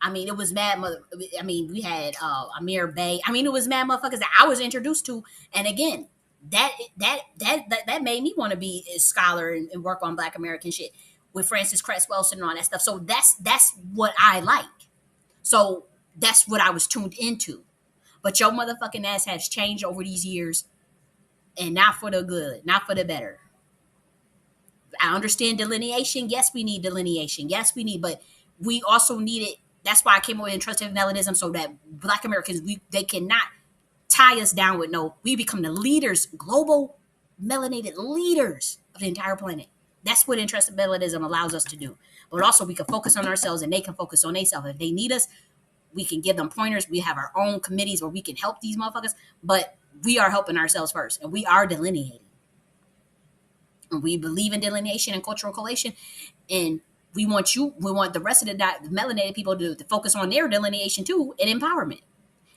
It was mad mother. We had Amir Bey. It was mad motherfuckers that I was introduced to. And again, that made me want to be a scholar and work on Black American shit with Frances Cress Welsing and all that stuff. So that's what I like. So that's what I was tuned into. But your motherfucking ass has changed over these years, and not for the good, not for the better. I understand delineation. Yes, we need delineation. Yes, we need, but we also need it. That's why I came over in trusted melanism, so that Black Americans, they cannot tie us down with we become the leaders, global melanated leaders of the entire planet. That's what entrusted melanism allows us to do. But also we can focus on ourselves and they can focus on themselves. If they need us, we can give them pointers. We have our own committees where we can help these motherfuckers, but we are helping ourselves first, and we are delineating. And we believe in delineation and cultural collation, and we want the rest of the melanated people to focus on their delineation too and empowerment.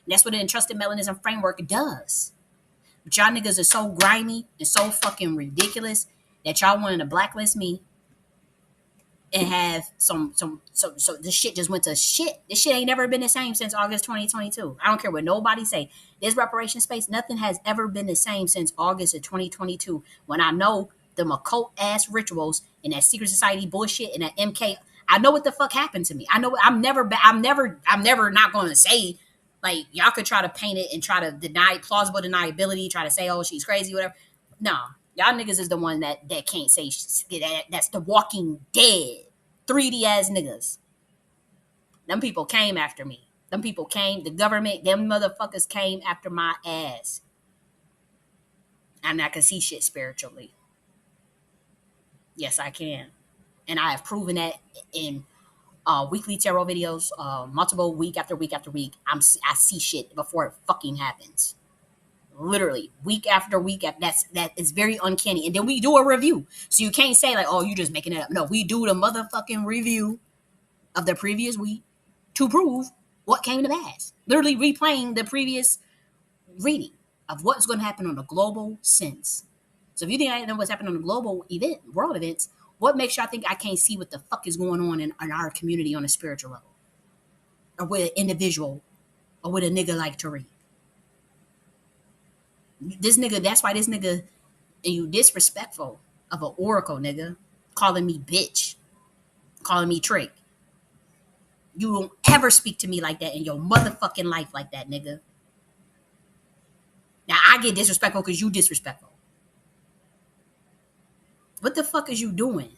And that's what the entrusted melanism framework does. But y'all niggas are so grimy and so fucking ridiculous that y'all wanted to blacklist me. and have so this shit just went to shit. This shit ain't never been the same since August 2022. I don't care what nobody say. This reparation space, nothing has ever been the same since August of 2022. When I know them occult ass rituals and that secret society bullshit and that MK, I know what the fuck happened to me. I know I'm never not gonna say like y'all could try to paint it and try to deny plausible deniability, try to say, oh, she's crazy, whatever. No, y'all niggas is the one that can't say that's the Walking Dead, 3D ass niggas. Them people came after me. Them people came. The government, them motherfuckers came after my ass, and I can see shit spiritually. Yes, I can, and I have proven that in weekly tarot videos, multiple week after week after week. I see shit before it fucking happens. Literally week after week. That is very uncanny. And then we do a review, so you can't say like, "Oh, you just making it up." No, we do the motherfucking review of the previous week to prove what came to pass. Literally replaying the previous reading of what's going to happen on a global sense. So if you think I know what's happening on a global event, world events, what makes y'all think I can't see what the fuck is going on in our community on a spiritual level, or with an individual, or with a nigga like Tariq? This nigga, that's why this nigga, and you disrespectful of an oracle nigga, calling me bitch, calling me trick. You won't ever speak to me like that in your motherfucking life like that, nigga. Now I get disrespectful because you disrespectful. What the fuck is you doing?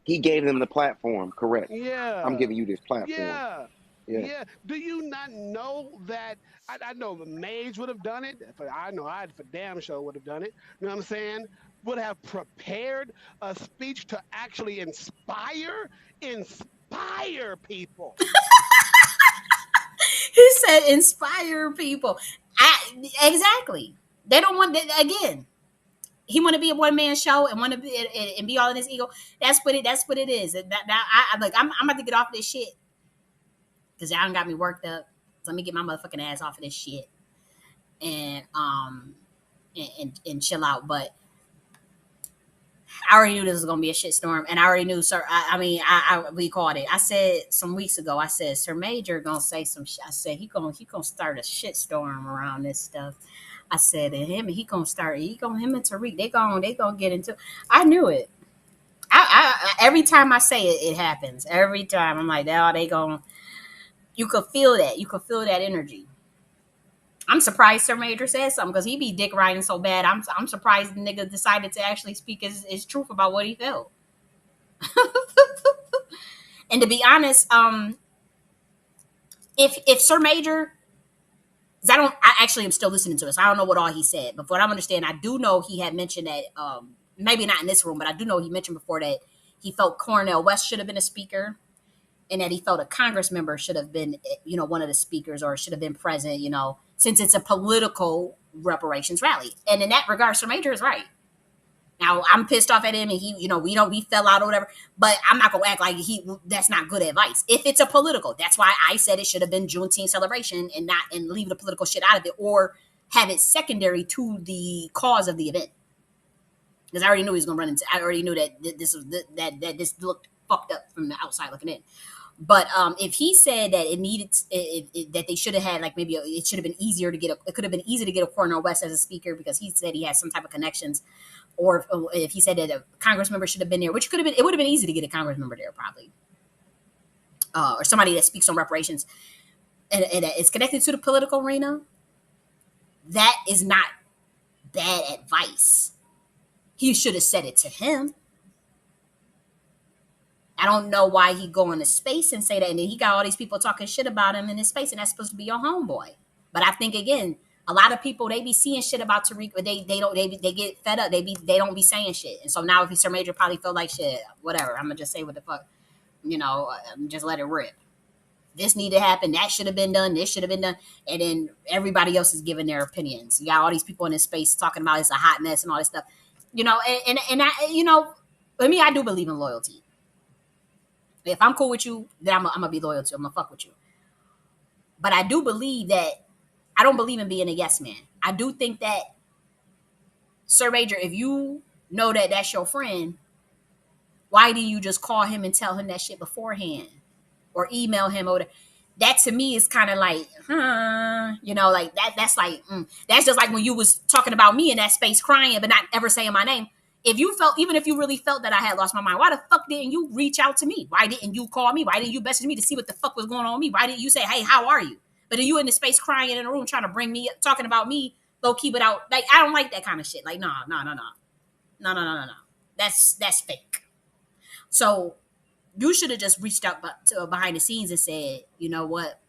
He gave them the platform, correct? I'm Yeah. giving you this platform. Yeah. Yeah. Yeah. Do you not know that? I know the mage would have done it. I know I for damn sure would have done it. You know what I'm saying? Would have prepared a speech to actually inspire people. He said inspire people. Exactly. They don't want that again. He want to be a one man show and want to be and be all in his ego. That's what it is. I like. I'm about to get off this shit because y'all got me worked up. So let me get my motherfucking ass off of this shit and and chill out. But I already knew this was gonna be a shit storm, and I already knew, sir. We called it. I said some weeks ago. I said Sir Major gonna say some. I said he gonna start a shit storm around this stuff. I said and he gonna start. Him and Tariq. They gonna get into. I knew it. Every time I say it, it happens. Every time I'm like, oh, they going. You could feel that. You could feel that energy. I'm surprised Sir Major said something because he be dick riding so bad. I'm surprised the nigga decided to actually speak his truth about what he felt. And to be honest, if Sir Major, because I actually am still listening to it, so I don't know what all he said. But what I understand, I do know he had mentioned that, maybe not in this room, but I do know he mentioned before that he felt Cornel West should have been a speaker, and that he felt a Congress member should have been, one of the speakers or should have been present, since it's a political reparations rally. And in that regard, Sir Major is right. Now I'm pissed off at him, and he, we fell out or whatever. But I'm not gonna act like that's not good advice. If it's a political, that's why I said it should have been Juneteenth celebration and leave the political shit out of it, or have it secondary to the cause of the event. Because I already knew he was gonna run into. I already knew that this was that this looked fucked up from the outside looking in. But if he said that it needed that they should have had like maybe it should have been easier to it could have been easy to get a Cornel West as a speaker because he said he had some type of connections, or if he said that a Congress member should have been there, which could have been, it would have been easy to get a Congress member there probably, or somebody that speaks on reparations and is connected to the political arena. That is not bad advice. He should have said it to him. I don't know why he go into space and say that, and then he got all these people talking shit about him in his space, and that's supposed to be your homeboy. But I think again, a lot of people they be seeing shit about Tariq, but they don't they get fed up. They don't be saying shit, and so now if he's Sir Major, probably feel like shit. Whatever, I'm gonna just say what the fuck, just let it rip. This need to happen. That should have been done. This should have been done, and then everybody else is giving their opinions. You got all these people in this space talking about it's a hot mess and all this stuff, and I with me, I do believe in loyalty. If I'm cool with you, then I'm gonna be loyal to you. I'm gonna fuck with you. But I do believe that I don't believe in being a yes man. I do think that Sir Major, if you know that that's your friend, why do you just call him and tell him that shit beforehand? Or email him or that to me is kind of like, like that's like, that's just like when you was talking about me in that space crying, but not ever saying my name. If you felt, even if you really felt that I had lost my mind, why the fuck didn't you reach out to me? Why didn't you call me? Why didn't you message me to see what the fuck was going on with me? Why didn't you say, hey, how are you? But are you in the space crying in a room trying to bring me, talking about me, go keep it out. Like, I don't like that kind of shit. Like, no, no, no, no. No, no, no, no, no. That's fake. So you should have just reached out to behind the scenes and said, you know what?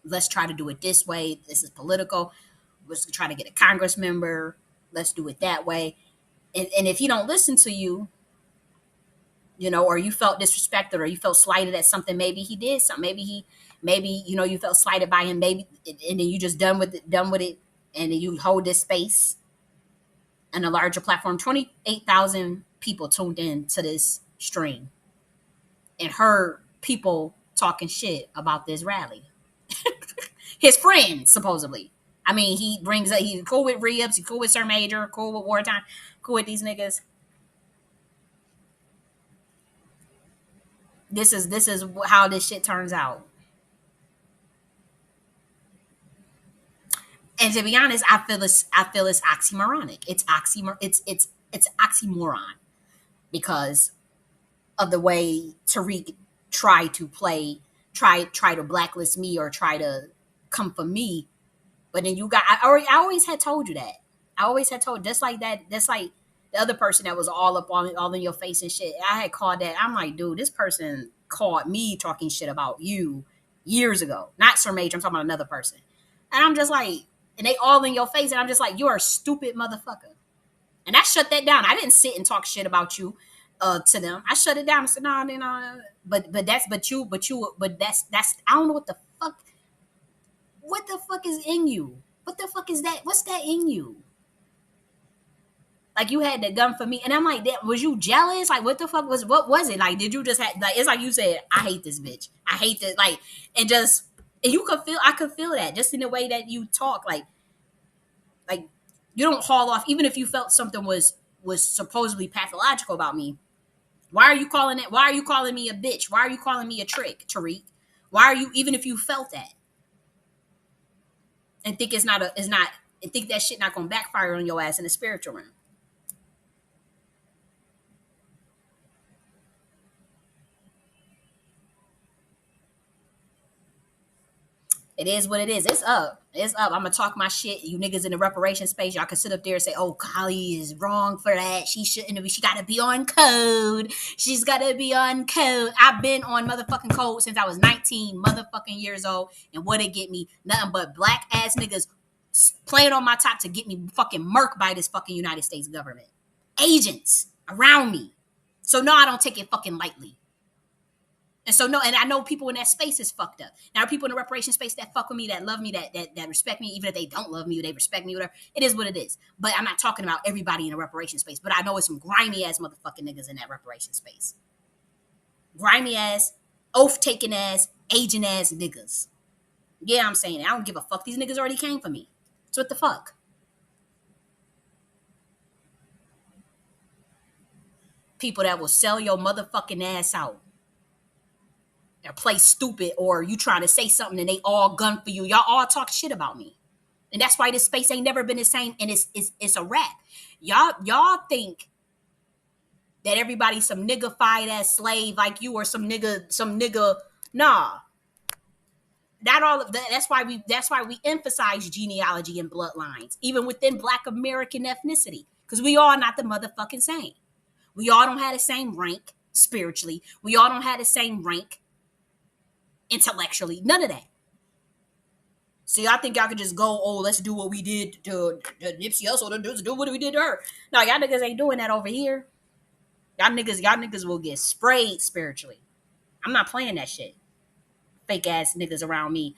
Let's try to do it this way. This is political. Let's try to get a Congress member. Let's do it that way. And if he don't listen to you, or you felt disrespected or you felt slighted at something, maybe he did something. Maybe you felt slighted by him. Maybe, and then you just done with it, and then you hold this space and a larger platform. 28,000 people tuned in to this stream and heard people talking shit about this rally. His friends, supposedly. I mean, he's cool with Reeves, he's cool with Sir Major, cool with Wartime, cool with these niggas. This is how this shit turns out. And to be honest, I feel it's oxymoronic. It's oxymoron because of the way Tariq tried to try to blacklist me or try to come for me. But then I always had told you that. I always had told, just like that, just like the other person that was all in your face and shit. I had called that. I'm like, dude, this person called me talking shit about you years ago. Not Sir Major, I'm talking about another person. And I'm just like, and they all in your face, and I'm just like, you're a stupid motherfucker. And I shut that down. I didn't sit and talk shit about you to them. I shut it down. I said, no, no. But that's I don't know what the fuck is in you? What the fuck is that? What's that in you? Like, you had the gun for me, and I'm like, was you jealous? Like, what was it? Like, did you just have, like, it's like you said, I hate this bitch. I hate this, like, and I could feel that just in the way that you talk, like you don't haul off, even if you felt something was supposedly pathological about me. Why are you calling me a bitch? Why are you calling me a trick, Tariq? Why are you, even if you felt that, and think and think that shit not gonna backfire on your ass in the spiritual realm? It is what it is. It's up. It's up. I'm gonna talk my shit. You niggas in the reparation space, y'all can sit up there and say, "Oh, Kali is wrong for that. She shouldn't be. She gotta be on code. She's gotta be on code." I've been on motherfucking code since I was 19 motherfucking years old, and what it get me? Nothing but black ass niggas playing on my top to get me fucking murked by this fucking United States government agents around me. So no, I don't take it fucking lightly. And so no, and I know people in that space is fucked up. Now, people in the reparation space that fuck with me, that love me, that respect me, even if they don't love me, they respect me, whatever. It is what it is. But I'm not talking about everybody in the reparation space. But I know it's some grimy ass motherfucking niggas in that reparation space. Grimy ass, oath taking ass, agent ass niggas. Yeah, I'm saying it. I don't give a fuck. These niggas already came for me. So what the fuck? People that will sell your motherfucking ass out or play stupid, or you trying to say something and they all gun for you. Y'all all talk shit about me. And that's why this space ain't never been the same, and it's a wrap. Y'all think that everybody's some nigga-fied ass slave like you, or some nigga. Nah. That all that's why we emphasize genealogy and bloodlines, even within Black American ethnicity. Because we all not the motherfucking same. We all don't have the same rank spiritually. We all don't have the same rank intellectually. None of that. See, I think y'all could just go, oh, let's do what we did to Nipsey Hussle, let's do what we did to her. No, y'all niggas ain't doing that over here. Y'all niggas will get sprayed spiritually. I'm not playing that shit. Fake ass niggas around me.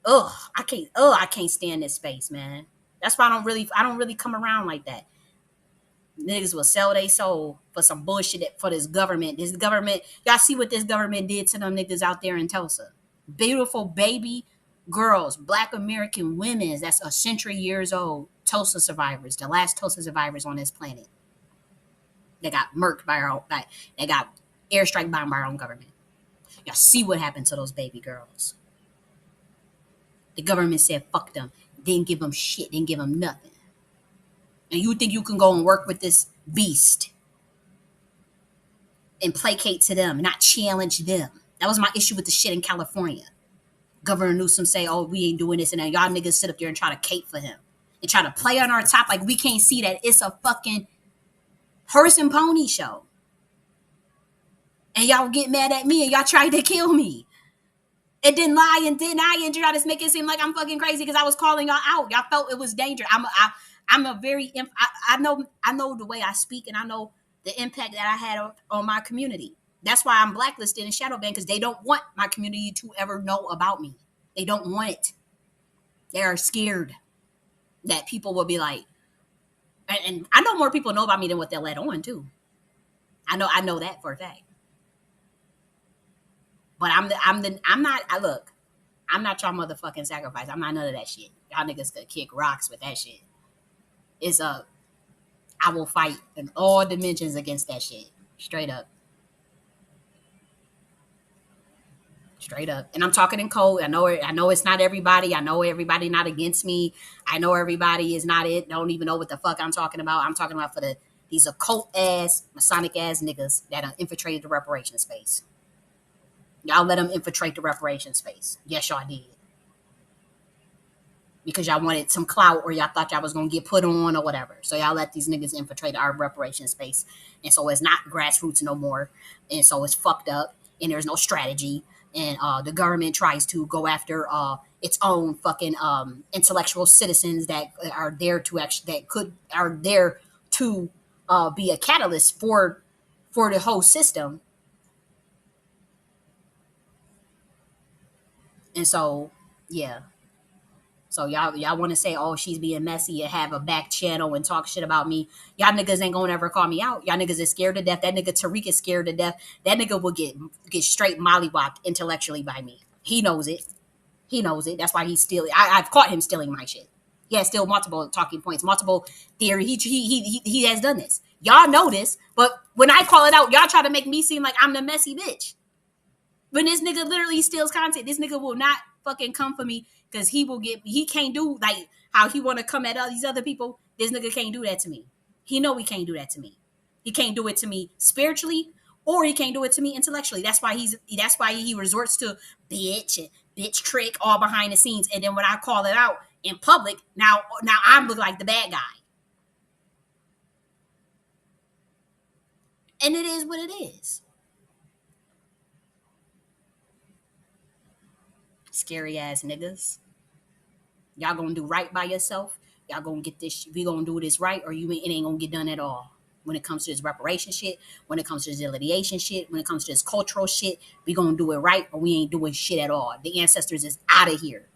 I can't stand this space, man. That's why I don't really come around like that. Niggas will sell their soul for some bullshit for this government. This government, y'all see what this government did to them niggas out there in Tulsa. Beautiful baby girls, Black American women that's a century years old, Tulsa survivors, the last Tulsa survivors on this planet. They got murked by our own, they got airstrike bombed by our own government. Y'all see what happened to those baby girls. The government said fuck them. Didn't give them shit. Didn't give them nothing. And you think you can go and work with this beast and placate to them, not challenge them? That was my issue with the shit in California. Governor Newsom say, "Oh, we ain't doing this," and then y'all niggas sit up there and try to cape for him and try to play on our top like we can't see that it's a fucking horse and pony show. And y'all get mad at me and y'all tried to kill me. It didn't lie and deny and try to make it seem like I'm fucking crazy because I was calling y'all out. Y'all felt it was danger. I'm a very I know the way I speak and I know the impact that I had on my community. That's why I'm blacklisted and shadow banned because they don't want my community to ever know about me. They don't want it. They are scared that people will be like, and I know more people know about me than what they'll let on too. I know that for a fact. But look, I'm not your motherfucking sacrifice. I'm not none of that shit. Y'all niggas could kick rocks with that shit. It's I will fight in all dimensions against that shit. Straight up. Straight up. And I'm talking in code. I know it's not everybody. I know everybody not against me. I know everybody is not it. Don't even know what the fuck I'm talking about. I'm talking about for these occult ass, Masonic ass niggas that infiltrated the reparations space. Y'all let them infiltrate the reparations space. Yes, y'all did. Because y'all wanted some clout or y'all thought y'all was going to get put on or whatever. So y'all let these niggas infiltrate our reparation space. And so it's not grassroots no more. And so it's fucked up and there's no strategy. And the government tries to go after its own fucking intellectual citizens that are there to be a catalyst for the whole system. And so, yeah. So y'all want to say, oh, she's being messy and have a back channel and talk shit about me. Y'all niggas ain't gonna ever call me out. Y'all niggas is scared to death. That nigga Tariq is scared to death. That nigga will get straight mollywopped intellectually by me. He knows it. He knows it. That's why he's stealing. I've caught him stealing my shit. He has still multiple talking points, multiple theory. He has done this. Y'all know this, but when I call it out, y'all try to make me seem like I'm the messy bitch. When this nigga literally steals content, this nigga will not fucking come for me because he can't do like how he want to come at all these other people. This nigga can't do that to me. He know he can't do that to me. He can't do it to me spiritually or he can't do it to me intellectually. That's why he resorts to bitch and bitch trick all behind the scenes. And then when I call it out in public, now I look like the bad guy. And it is what it is. Scary ass niggas. Y'all gonna do right by yourself. Y'all gonna get this. We gonna do this right, or it ain't gonna get done at all. When it comes to this reparation shit, when it comes to this litigation shit, when it comes to this cultural shit, we gonna do it right, or we ain't doing shit at all. The ancestors is out of here.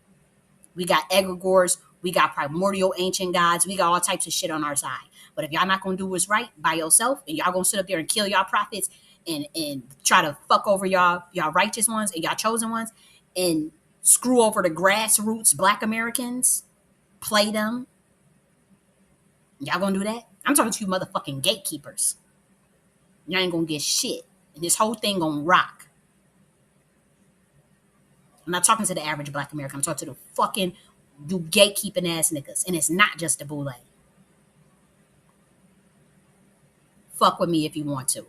We got egregores, we got primordial ancient gods, we got all types of shit on our side. But if y'all not gonna do what's right by yourself, and y'all gonna sit up there and kill y'all prophets and try to fuck over y'all righteous ones and y'all chosen ones, and screw over the grassroots Black Americans, play them. Y'all gonna do that? I'm talking to you motherfucking gatekeepers. Y'all ain't gonna get shit. And this whole thing gonna rock. I'm not talking to the average Black American. I'm talking to the fucking gatekeeping ass niggas. And it's not just the boule. Fuck with me if you want to.